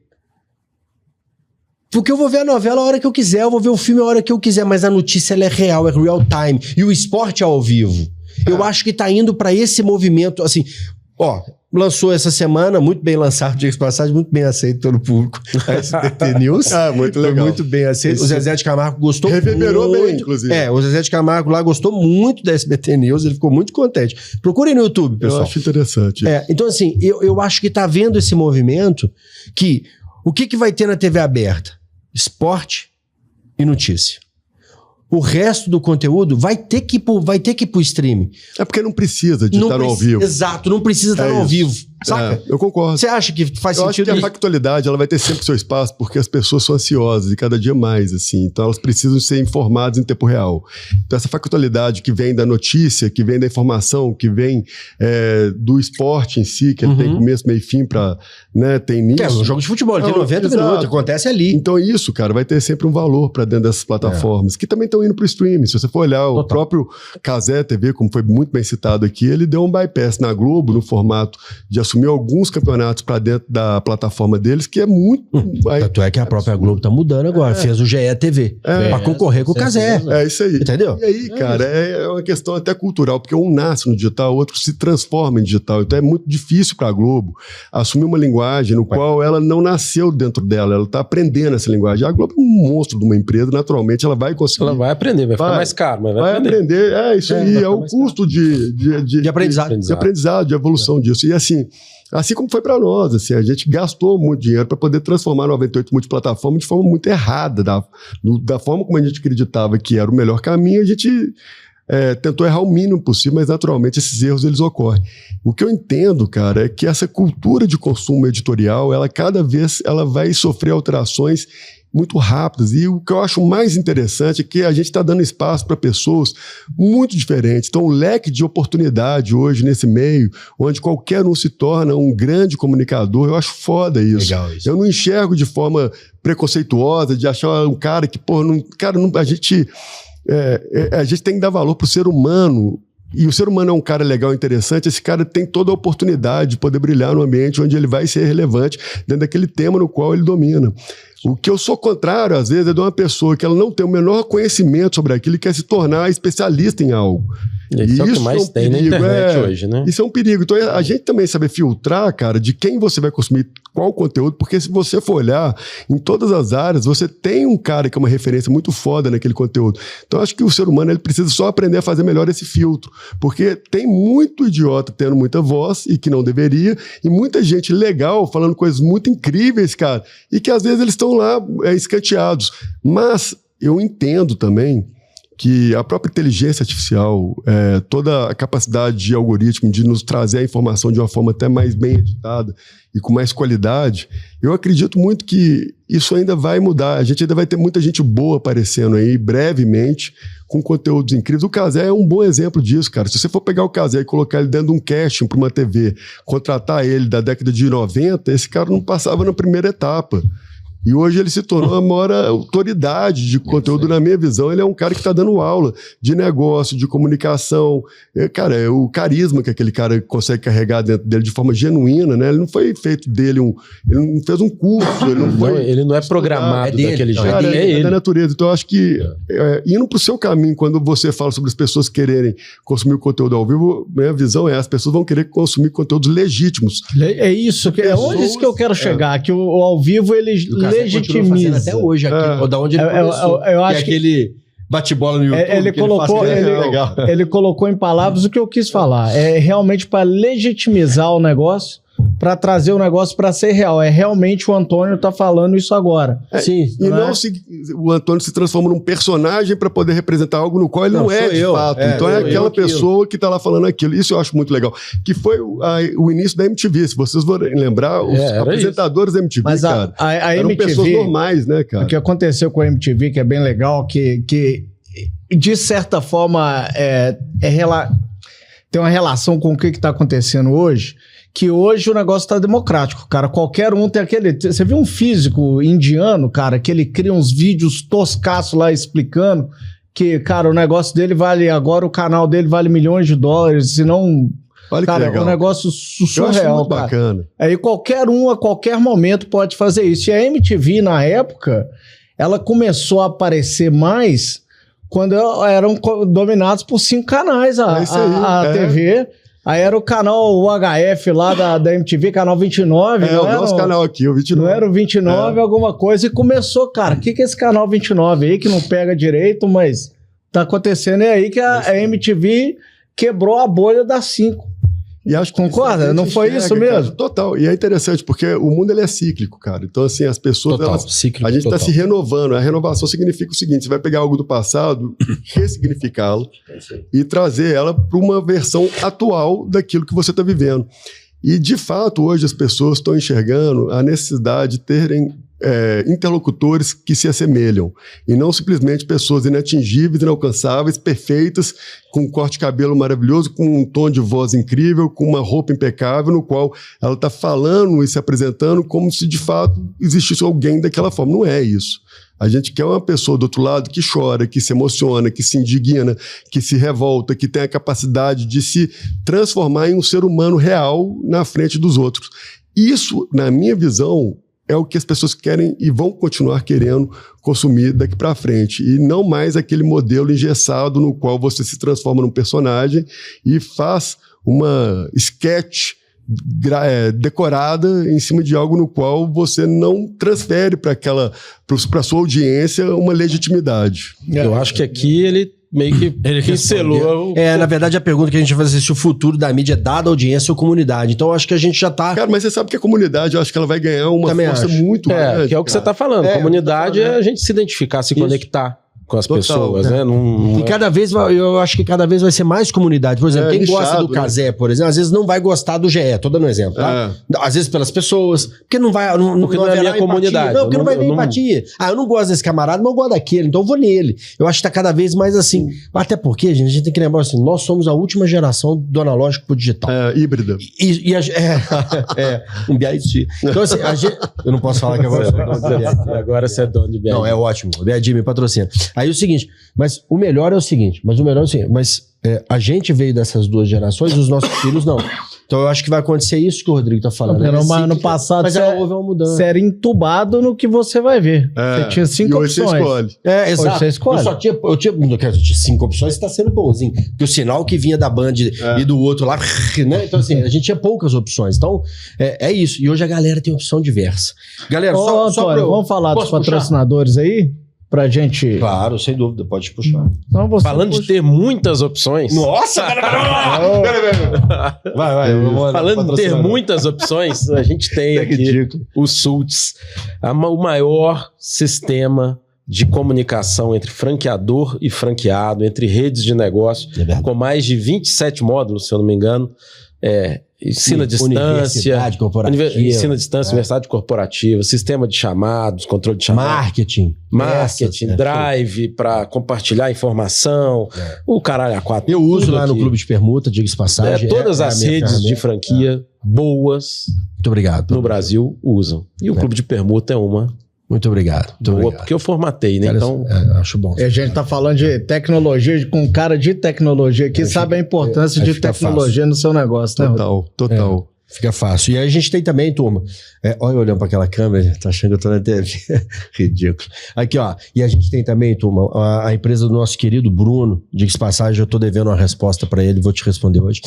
Porque eu vou ver a novela a hora que eu quiser, eu vou ver o filme a hora que eu quiser, mas a notícia ela é real, é real time. E o esporte é ao vivo. Eu acho que tá indo pra esse movimento, assim... lançou essa semana, muito bem lançado, diga-se de passagem, muito bem aceito pelo público. A SBT News. Muito legal. Foi muito bem aceito. O Zezé de Camargo gostou Reverberou muito. bem, inclusive. O Zezé de Camargo lá gostou muito da SBT News, ele ficou muito contente. Procurem no YouTube, pessoal. Eu acho interessante. Então, assim, eu acho que tá vendo esse movimento que... O que vai ter na TV aberta? Esporte e notícia. O resto do conteúdo vai ter que ir pro streaming. É porque não precisa de estar no ao vivo. Exato, não precisa estar no ao vivo. Saca? Eu concordo. Você acha que faz eu sentido? Eu acho que a factualidade ela vai ter sempre seu espaço, porque as pessoas são ansiosas e cada dia mais, assim. Então elas precisam ser informadas em tempo real. Então essa factualidade que vem da notícia, que vem da informação, que vem do esporte em si, que ele tem começo, meio e fim pra, né, tem início. Um jogo de futebol, ele tem 90 minutos, acontece ali. Então isso, cara, vai ter sempre um valor pra dentro dessas plataformas, que também estão indo pro streaming. Se você for olhar o próprio Cazé TV, como foi muito bem citado aqui, ele deu um bypass na Globo, no formato de assumiu alguns campeonatos para dentro da plataforma deles, que é muito... Tanto é que a própria Globo tá mudando agora, fez o GE TV, para concorrer com o Cazé. É isso aí. Entendeu? E aí, cara, é uma questão até cultural, porque um nasce no digital, o outro se transforma em digital. Então é muito difícil para a Globo assumir uma linguagem no qual ela não nasceu dentro dela, ela está aprendendo essa linguagem. A Globo é um monstro de uma empresa, naturalmente ela vai conseguir. Ela vai aprender, vai ficar mais caro, mas vai aprender. É isso aí, é o custo de aprendizado, de evolução disso. E assim como foi para nós, assim, a gente gastou muito dinheiro para poder transformar 98 multiplataforma de forma muito errada, da forma como a gente acreditava que era o melhor caminho, a gente tentou errar o mínimo possível, mas naturalmente esses erros eles ocorrem. O que eu entendo, cara, é que essa cultura de consumo editorial, ela cada vez ela vai sofrer alterações muito rápidas. E o que eu acho mais interessante é que a gente está dando espaço para pessoas muito diferentes. Então, o leque de oportunidade hoje nesse meio, onde qualquer um se torna um grande comunicador, eu acho foda isso. Legal isso. Eu não enxergo de forma preconceituosa, de achar um cara que, a gente tem que dar valor para o ser humano. E o ser humano é um cara legal, interessante, esse cara tem toda a oportunidade de poder brilhar no ambiente onde ele vai ser relevante dentro daquele tema no qual ele domina. O que eu sou contrário, às vezes, é de uma pessoa que ela não tem o menor conhecimento sobre aquilo e quer se tornar especialista em algo. Isso é o que mais tem na internet hoje, né? Isso é um perigo. Então, a gente também saber filtrar, cara, de quem você vai consumir qual conteúdo, porque se você for olhar em todas as áreas, você tem um cara que é uma referência muito foda naquele conteúdo. Então, acho que o ser humano ele precisa só aprender a fazer melhor esse filtro, porque tem muito idiota tendo muita voz e que não deveria, e muita gente legal falando coisas muito incríveis, cara, e que às vezes eles estão lá escanteados. Mas eu entendo também que a própria inteligência artificial, toda a capacidade de algoritmo de nos trazer a informação de uma forma até mais bem editada e com mais qualidade, eu acredito muito que isso ainda vai mudar. A gente ainda vai ter muita gente boa aparecendo aí brevemente, com conteúdos incríveis. O Cazé é um bom exemplo disso, cara. Se você for pegar o Cazé e colocar ele dentro de um casting para uma TV, contratar ele da década de 90, esse cara não passava na primeira etapa. E hoje ele se tornou a maior autoridade de conteúdo, na minha visão. Ele é um cara que está dando aula de negócio, de comunicação. Cara, é o carisma que aquele cara consegue carregar dentro dele de forma genuína, né? Ele não foi feito dele ele não fez um curso, ele não é programado daquele jeito. Cara, é ele. da natureza. Então eu acho que indo para o seu caminho, quando você fala sobre as pessoas quererem consumir o conteúdo ao vivo, minha visão é as pessoas vão querer consumir conteúdos legítimos. É isso, onde isso que eu quero chegar, que o ao vivo ele legitimiza. Até hoje aqui, da onde ele começou. Eu acho que aquele bate-bola no YouTube. Ele colocou em palavras o que eu quis falar. É realmente para legitimizar o negócio, para trazer o negócio para ser real. É realmente o Antônio tá falando isso agora. Sim. E não o Antônio se transforma num personagem para poder representar algo no qual ele não é de fato. Então é aquela pessoa que tá lá falando aquilo. Isso eu acho muito legal. Que foi o início da MTV. Se vocês forem lembrar, os apresentadores da MTV, mas cara, a eram MTV, pessoas normais, né, cara? O que aconteceu com a MTV, que é bem legal, que de certa forma tem uma relação com o que está acontecendo hoje, que hoje o negócio tá democrático, cara. Qualquer um tem aquele... Você viu um físico indiano, cara, que ele cria uns vídeos toscaços lá explicando que, cara, o negócio dele vale... Agora o canal dele vale $milhões, senão... Olha cara, que legal. É um negócio surreal, eu acho muito cara. Bacana. Aí qualquer um, a qualquer momento, pode fazer isso. E a MTV, na época, ela começou a aparecer mais quando eram dominados por 5 canais a TV... Aí era o canal UHF lá da MTV, canal 29. O nosso canal aqui, o 29. Não era o 29, alguma coisa. E começou, cara, o que é esse canal 29 aí que não pega direito, mas tá acontecendo aí que a MTV quebrou a bolha das 5. E acho que concorda? Não foi isso mesmo? Cara, total. E é interessante, porque o mundo ele é cíclico, cara. Então, assim, as pessoas... a gente está se renovando. A renovação significa o seguinte, você vai pegar algo do passado, ressignificá-lo e trazer ela para uma versão atual daquilo que você está vivendo. E, de fato, hoje as pessoas estão enxergando a necessidade de terem interlocutores que se assemelham, e não simplesmente pessoas inatingíveis, inalcançáveis, perfeitas, com um corte de cabelo maravilhoso, com um tom de voz incrível, com uma roupa impecável, no qual ela está falando e se apresentando como se de fato existisse alguém daquela forma. Não é isso. A gente quer uma pessoa do outro lado que chora, que se emociona, que se indigna, que se revolta, que tem a capacidade de se transformar em um ser humano real na frente dos outros. Isso, na minha visão, é o que as pessoas querem e vão continuar querendo consumir daqui para frente. E não mais aquele modelo engessado no qual você se transforma num personagem e faz uma sketch decorada em cima de algo no qual você não transfere para a sua audiência uma legitimidade. Eu acho que aqui ele meio que pincelou. Na verdade, a pergunta que a gente vai fazer é se o futuro da mídia é dada à audiência ou comunidade. Então, eu acho que a gente já tá... Cara, mas você sabe que a comunidade, eu acho que ela vai ganhar uma força muito grande. Que é o que você tá falando. Comunidade é a gente se identificar, se conectar com as pessoas, né? E cada vez, eu acho que cada vez vai ser mais comunidade. Por exemplo, quem gosta do Cazé, por exemplo, às vezes não vai gostar do GE, tô dando um exemplo, tá? Às vezes pelas pessoas, porque não vai... Porque não é a minha comunidade. Não, porque não vai ter empatia. Eu não gosto desse camarada, mas eu gosto daquele, então eu vou nele. Eu acho que tá cada vez mais assim. Até porque, gente, a gente tem que lembrar assim, nós somos a última geração do analógico pro digital. Híbrida. Um BID. Então assim, eu não posso falar que agora eu sou dono de BID. Agora você é dono de BID. Não, é ótimo. O BID me patrocina. Aí o seguinte, mas o melhor é o seguinte, a gente veio dessas duas gerações, os nossos filhos não. Então eu acho que vai acontecer isso que o Rodrigo tá falando. No passado houve uma mudança. Você era entubado no que você vai ver. Você tinha 5 opções. Você escolhe. Exato. Hoje você escolhe. Eu tinha 5 opções, tá sendo bonzinho. Porque o sinal que vinha da Band e do outro lá, né? Então assim, a gente tinha poucas opções. Então, é isso. E hoje a galera tem opção diversa. Galera, Antônio, vamos falar dos patrocinadores aí? Pra gente... Claro, sem dúvida, pode puxar. Então falando de ter muitas opções... Nossa! Vai. Falando de ter muitas opções, a gente tem aqui o Sults, o maior sistema de comunicação entre franqueador e franqueado, entre redes de negócio, com mais de 27 módulos, se eu não me engano. Ensino à distância, universidade corporativa, sistema de chamados, controle de chamados, marketing, drive para compartilhar informação, o caralho a 4. Eu uso lá no Clube de Permuta, diga-se passagem. Todas as redes de franquia boas muito obrigado, no Brasil usam. E o Clube de Permuta é uma. Muito obrigado. Porque eu formatei, né? Então, acho bom. A gente tá falando de tecnologia, com um cara de tecnologia que sabe a importância de tecnologia no seu negócio, né? Total. Fica fácil. E aí a gente tem também, turma. Olha eu olhando para aquela câmera, tá achando que eu tô na TV. Ridículo. Aqui, ó. E a gente tem também, turma, a empresa do nosso querido Bruno, diga-se passagem, eu tô devendo uma resposta para ele, vou te responder hoje.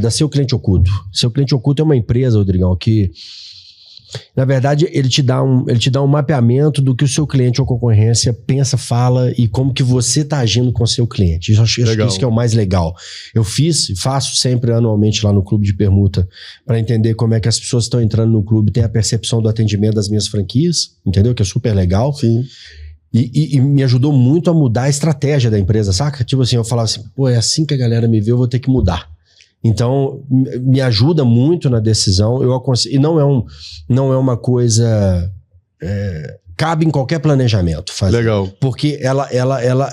Da Seu Cliente Oculto. Seu Cliente Oculto é uma empresa, Rodrigão, que... Na verdade, ele te dá um mapeamento do que o seu cliente ou concorrência pensa, fala e como que você está agindo com o seu cliente. Acho que isso que é o mais legal. Eu faço sempre anualmente lá no Clube de Permuta para entender como é que as pessoas estão entrando no clube, tem a percepção do atendimento das minhas franquias, entendeu? Que é super legal. Sim. E me ajudou muito a mudar a estratégia da empresa, saca? Tipo assim, eu falava assim, é assim que a galera me vê, eu vou ter que mudar. Então, me ajuda muito na decisão. E não é uma coisa... cabe em qualquer planejamento fazer. Legal. Porque ela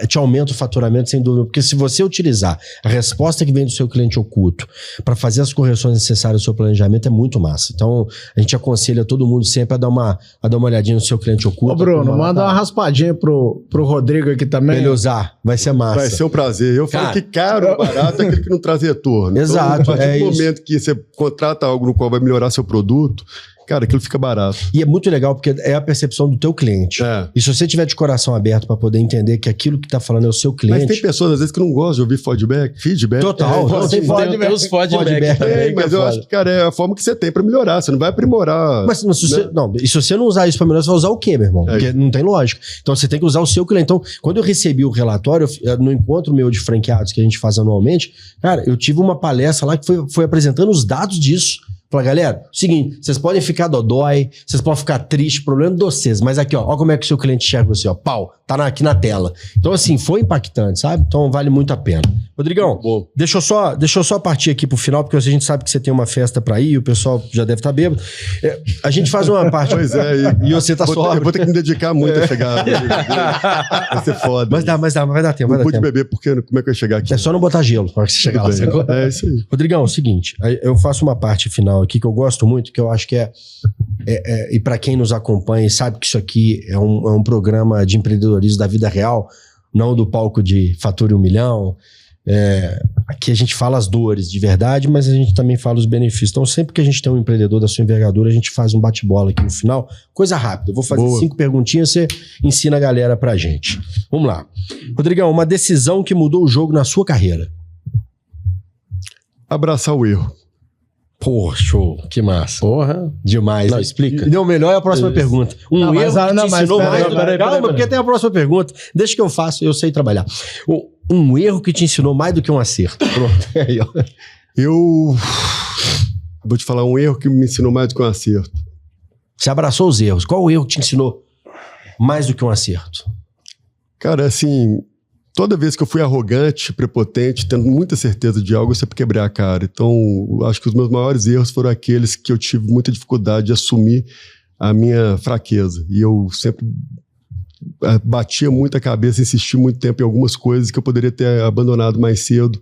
te aumenta o faturamento, sem dúvida. Porque se você utilizar a resposta que vem do seu cliente oculto para fazer as correções necessárias ao seu planejamento, é muito massa. Então, a gente aconselha todo mundo sempre a dar uma olhadinha no seu cliente oculto. Ô, Bruno, manda uma raspadinha pro Rodrigo aqui também. Pra ele usar. Vai ser massa. Vai ser um prazer. Eu falo que caro, barato é aquele que não traz retorno. Exato. Então, a partir do momento que você contrata algo no qual vai melhorar seu produto, cara, aquilo fica barato. E é muito legal porque é a percepção do teu cliente. E se você tiver de coração aberto para poder entender que aquilo que tá falando é o seu cliente... Mas tem pessoas, às vezes, que não gostam de ouvir feedback. Total. Tem os feedback. Mas eu acho que, cara, é a forma que você tem para melhorar. Você não vai aprimorar. Mas se você não usar isso para melhorar, você vai usar o quê, meu irmão? Porque não tem lógica. Então você tem que usar o seu cliente. Então, quando eu recebi o relatório, no encontro meu de franqueados que a gente faz anualmente, cara, eu tive uma palestra lá que foi apresentando os dados disso. Fala, galera, seguinte, vocês podem ficar dodói, vocês podem ficar triste, problema de vocês, mas aqui, ó como é que o seu cliente enxerga você, ó, pau, tá aqui na tela. Então, assim, foi impactante, sabe? Então, vale muito a pena. Rodrigão, deixa eu só partir aqui pro final, porque a gente sabe que você tem uma festa pra ir, o pessoal já deve estar bêbado. A gente faz uma parte... Pois é. E você tá só... Eu vou ter que me dedicar muito a chegar. Vai ser foda. Mas vai dar tempo, Não pude beber, porque como é que eu ia chegar aqui? É só não botar gelo pra você chegar lá. É isso aí. Rodrigão, é o seguinte, eu faço uma parte final aqui que eu gosto muito, que eu acho que e para quem nos acompanha e sabe que isso aqui é um programa de empreendedorismo da vida real, não do palco de Fature 1 Milhão. Aqui a gente fala as dores de verdade, mas a gente também fala os benefícios. Então, sempre que a gente tem um empreendedor da sua envergadura, a gente faz um bate-bola aqui no final. Coisa rápida. Eu vou fazer 5 perguntinhas, você ensina a galera pra gente. Vamos lá. Rodrigão, uma decisão que mudou o jogo na sua carreira. Abraçar o erro. Pô, show. Que massa. Porra. Demais. Não, explica. Não, melhor é a próxima pergunta. Erro que te ensinou mais... Calma, porque tem a próxima pergunta. Deixa que eu faço, eu sei trabalhar. Um erro que te ensinou mais do que um acerto. Pronto. Aí, ó. Eu vou te falar um erro que me ensinou mais do que um acerto. Você abraçou os erros. Qual o erro que te ensinou mais do que um acerto? Cara, assim... Toda vez que eu fui arrogante, prepotente, tendo muita certeza de algo, eu sempre quebrei a cara. Então, acho que os meus maiores erros foram aqueles que eu tive muita dificuldade de assumir a minha fraqueza. E eu sempre batia muito a cabeça, insisti muito tempo em algumas coisas que eu poderia ter abandonado mais cedo.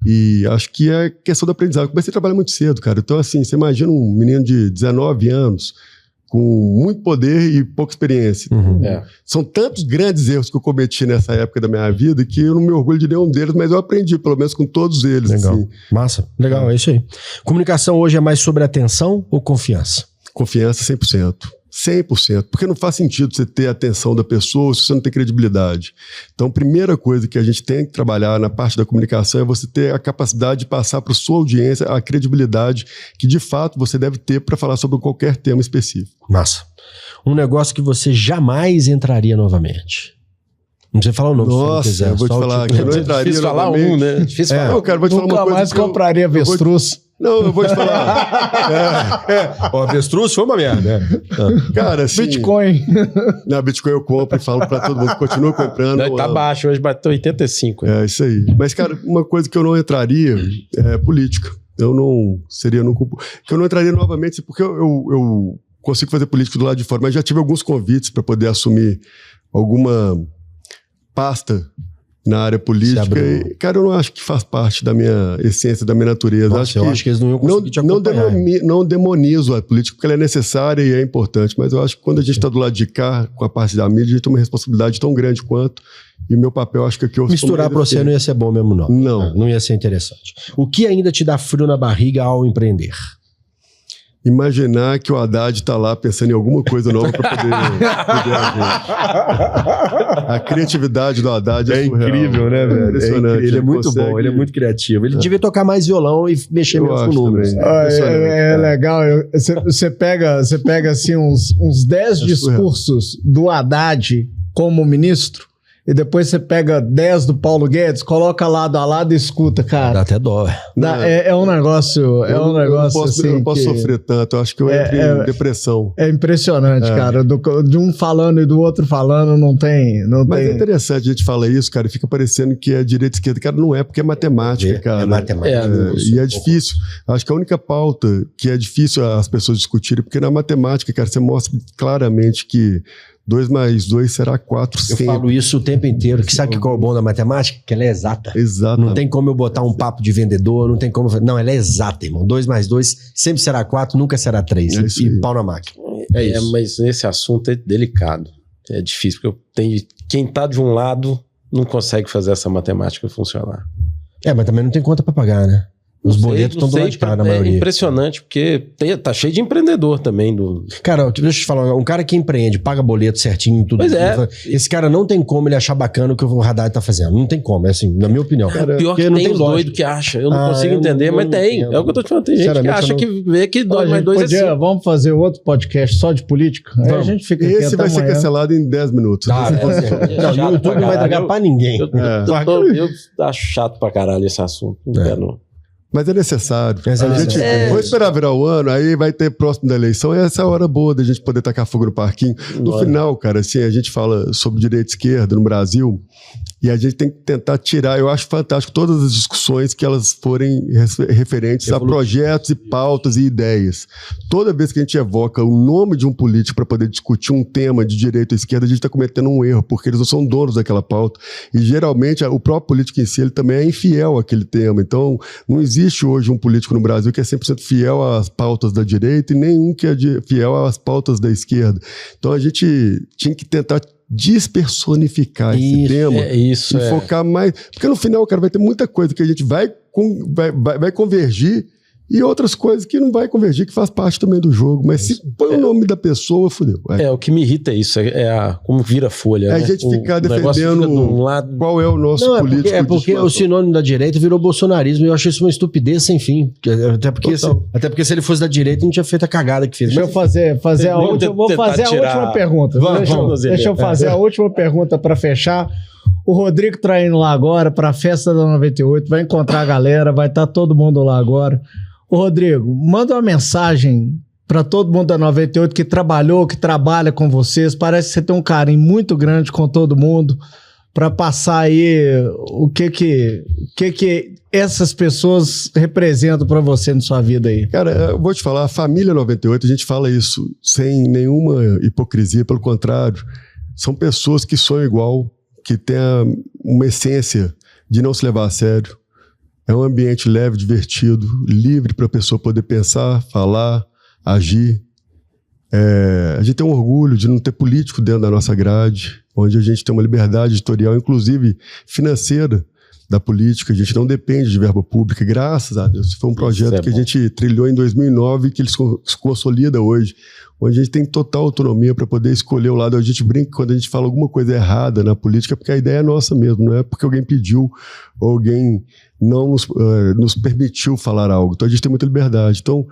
E acho que é questão do aprendizado. Eu comecei a trabalhar muito cedo, cara. Então, assim, você imagina um menino de 19 anos... com muito poder e pouca experiência. São tantos grandes erros que eu cometi nessa época da minha vida que eu não me orgulho de nenhum deles, mas eu aprendi, pelo menos com todos eles. Legal. Assim. Massa. Legal, é isso aí. Comunicação hoje é mais sobre atenção ou confiança? Confiança 100%. 100%. Porque não faz sentido você ter a atenção da pessoa se você não tem credibilidade. Então, a primeira coisa que a gente tem que trabalhar na parte da comunicação é você ter a capacidade de passar para a sua audiência a credibilidade que, de fato, você deve ter para falar sobre qualquer tema específico. Massa. Um negócio que você jamais entraria novamente. Não precisa falar o nome. Nossa, se não quiser, eu vou te falar que eu não entraria Difícil falar novamente. né? Difícil falar Eu, cara, vou te falar uma Nunca coisa mais que eu- compraria avestruz. Não, eu vou te falar. O avestruz foi uma merda, né? Cara, assim... Bitcoin. Na Bitcoin eu compro e falo pra todo mundo, continua comprando. Tá baixo, hoje bateu 85. É, isso aí. Mas, cara, uma coisa que eu não entraria é política. Eu não seria... que eu não entraria novamente, porque eu consigo fazer política do lado de fora, mas já tive alguns convites para poder assumir alguma pasta na área política. E, cara, eu não acho que faz parte da minha essência, da minha natureza. Nossa, eu acho que eles não iam conseguir te acompanhar. Não demonizo a política, porque ela é necessária e é importante, mas eu acho que quando a gente está do lado de cá, com a parte da mídia, a gente tem uma responsabilidade tão grande quanto, e o meu papel, acho que aqui eu... Misturar pra você não ia ser bom mesmo, não. Não. Não ia ser interessante. O que ainda te dá frio na barriga ao empreender? Imaginar que o Haddad tá lá pensando em alguma coisa nova para poder agir. A criatividade do Haddad é surreal. incrível, né, velho? Impressionante. Ele é muito consegue... bom, ele é muito criativo. Ele devia tocar mais violão e mexer menos com acho números. também. É legal. Você pega assim uns 10 discursos do Haddad como ministro e depois você pega 10 do Paulo Guedes, coloca lado a lado e escuta, Dá cara. até dó. É um negócio, Eu não posso, assim eu não posso que sofrer tanto. Eu acho que eu entro em depressão. é impressionante, cara. De um falando e do outro falando não tem... Mas é interessante, a gente fala isso, cara, e fica parecendo que é direita e esquerda. Cara, não é, porque é matemática, cara. É matemática. E é difícil. Acho que a única pauta que é difícil as pessoas discutirem, porque na matemática, cara, você mostra claramente que 2 mais 2 será 4 Eu sempre. falo isso o tempo inteiro. Que sabe qual é o bom da matemática? Que ela é exata. Exato. Não tem como eu botar um papo de vendedor, não tem como... Não, ela é exata, irmão. 2 mais 2 sempre será 4, nunca será 3. É isso E aí. pau na máquina. É isso. Mas esse assunto é delicado. É difícil, porque quem tá de um lado não consegue fazer essa matemática funcionar. Mas também não tem conta pra pagar, né? Os boletos estão do lado de cá, na maioria. É impressionante, porque tá cheio de empreendedor também. Cara, deixa eu te falar, um cara que empreende, paga boleto certinho, tudo. Pois é. Esse cara não tem como ele achar bacana o que o Haddad tá fazendo. Não tem como, é assim, na minha opinião. Pior Porque que não tem tem os lógica. doidos que acha. Eu não Ah, consigo eu entender, não mas tem. entendo. É o que eu tô te falando. Tem gente que Sinceramente, acha eu não- que vê que 2 mais 2 é 5. Vamos fazer outro podcast só de política? Aí a Vamos. gente fica aqui Esse vai até ser amanhã. cancelado em 10 minutos. Tá, não, no YouTube não vai entregar pra ninguém. Eu acho chato pra caralho esse assunto. Não quero, não. Mas é necessário. Mas é necessário. Vou esperar virar o ano, aí vai ter próximo da eleição, e essa é a hora boa da gente poder tacar fogo no parquinho. No final, cara, assim, a gente fala sobre direita e esquerda no Brasil, e a gente tem que tentar tirar, eu acho fantástico todas as discussões que elas forem referentes a projetos e pautas e ideias. Toda vez que a gente evoca o nome de um político para poder discutir um tema de direita ou esquerda, a gente está cometendo um erro, porque eles não são donos daquela pauta. E geralmente o próprio político em si, ele também é infiel àquele tema. Então, não existe hoje um político no Brasil que é 100% fiel às pautas da direita e nenhum que é fiel às pautas da esquerda. Então, a gente tinha que tentar despersonificar esse tema e focar mais. Porque no final, cara, vai ter muita coisa que a gente vai convergir e outras coisas que não vai convergir, que faz parte também do jogo. Mas se põe o nome da pessoa, fudeu. O que me irrita é isso, como vira folha. A gente ficar defendendo qual é o nosso político. Porque o sinônimo da direita virou bolsonarismo e eu achei isso uma estupidez sem fim. Até porque se ele fosse da direita, não tinha feito a cagada que fez. Deixa eu fazer a última pergunta. Deixa eu fazer a última pergunta para fechar. O Rodrigo tá indo lá agora para a festa da 98, vai encontrar a galera, vai estar todo mundo lá agora. Ô Rodrigo, manda uma mensagem para todo mundo da 98 que trabalhou, que trabalha com vocês. Parece que você tem um carinho muito grande com todo mundo para passar aí o que essas pessoas representam para você na sua vida aí. Cara, eu vou te falar, a família 98, a gente fala isso sem nenhuma hipocrisia, pelo contrário, são pessoas que sonham igual, que têm uma essência de não se levar a sério. É um ambiente leve, divertido, livre para a pessoa poder pensar, falar, agir. A gente tem um orgulho de não ter político dentro da nossa grade, onde a gente tem uma liberdade editorial, inclusive financeira, da política. A gente não depende de verba pública, graças a Deus. Foi um projeto que a gente trilhou em 2009 e que ele se consolida hoje, onde a gente tem total autonomia para poder escolher o lado. A gente brinca quando a gente fala alguma coisa errada na política, porque a ideia é nossa mesmo, não é porque alguém pediu ou alguém não nos permitiu falar algo. Então a gente tem muita liberdade. Então,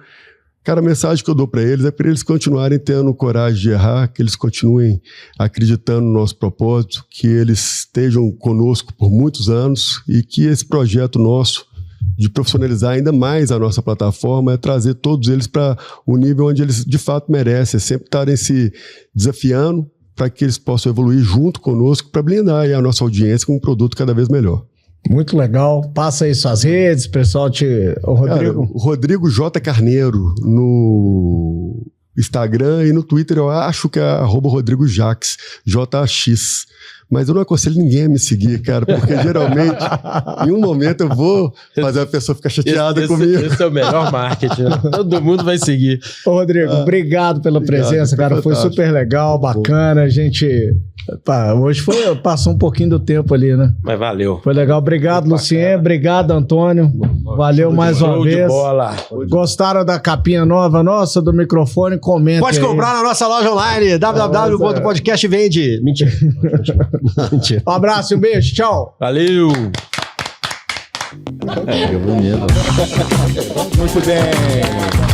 cara, a mensagem que eu dou para eles é para eles continuarem tendo coragem de errar, que eles continuem acreditando no nosso propósito, que eles estejam conosco por muitos anos e que esse projeto nosso de profissionalizar ainda mais a nossa plataforma é trazer todos eles para o nível onde eles de fato merecem, é sempre estarem se desafiando para que eles possam evoluir junto conosco para blindar aí a nossa audiência com um produto cada vez melhor. Muito legal. Passa aí suas redes, pessoal. O Rodrigo. Cara, Rodrigo J. Carneiro no Instagram e no Twitter eu acho que é @RodrigoJax, JAX. Mas eu não aconselho ninguém a me seguir, cara, porque geralmente, em um momento eu vou fazer a pessoa ficar chateada comigo. Esse é o melhor marketing, né? Todo mundo vai seguir. Ô, Rodrigo, obrigado pela presença, cara. Foi super legal, bacana. A gente... hoje passou um pouquinho do tempo ali, né? Mas valeu. Foi legal. Obrigado, Lucien. Obrigado, Antônio. Valeu mais uma vez. De bola. Gostaram da capinha nova nossa, do microfone? Comenta. Pode comprar na nossa loja online, www.podcastvende. Mentira. Mentira. Um abraço e um beijo. Tchau. Valeu. Muito bem.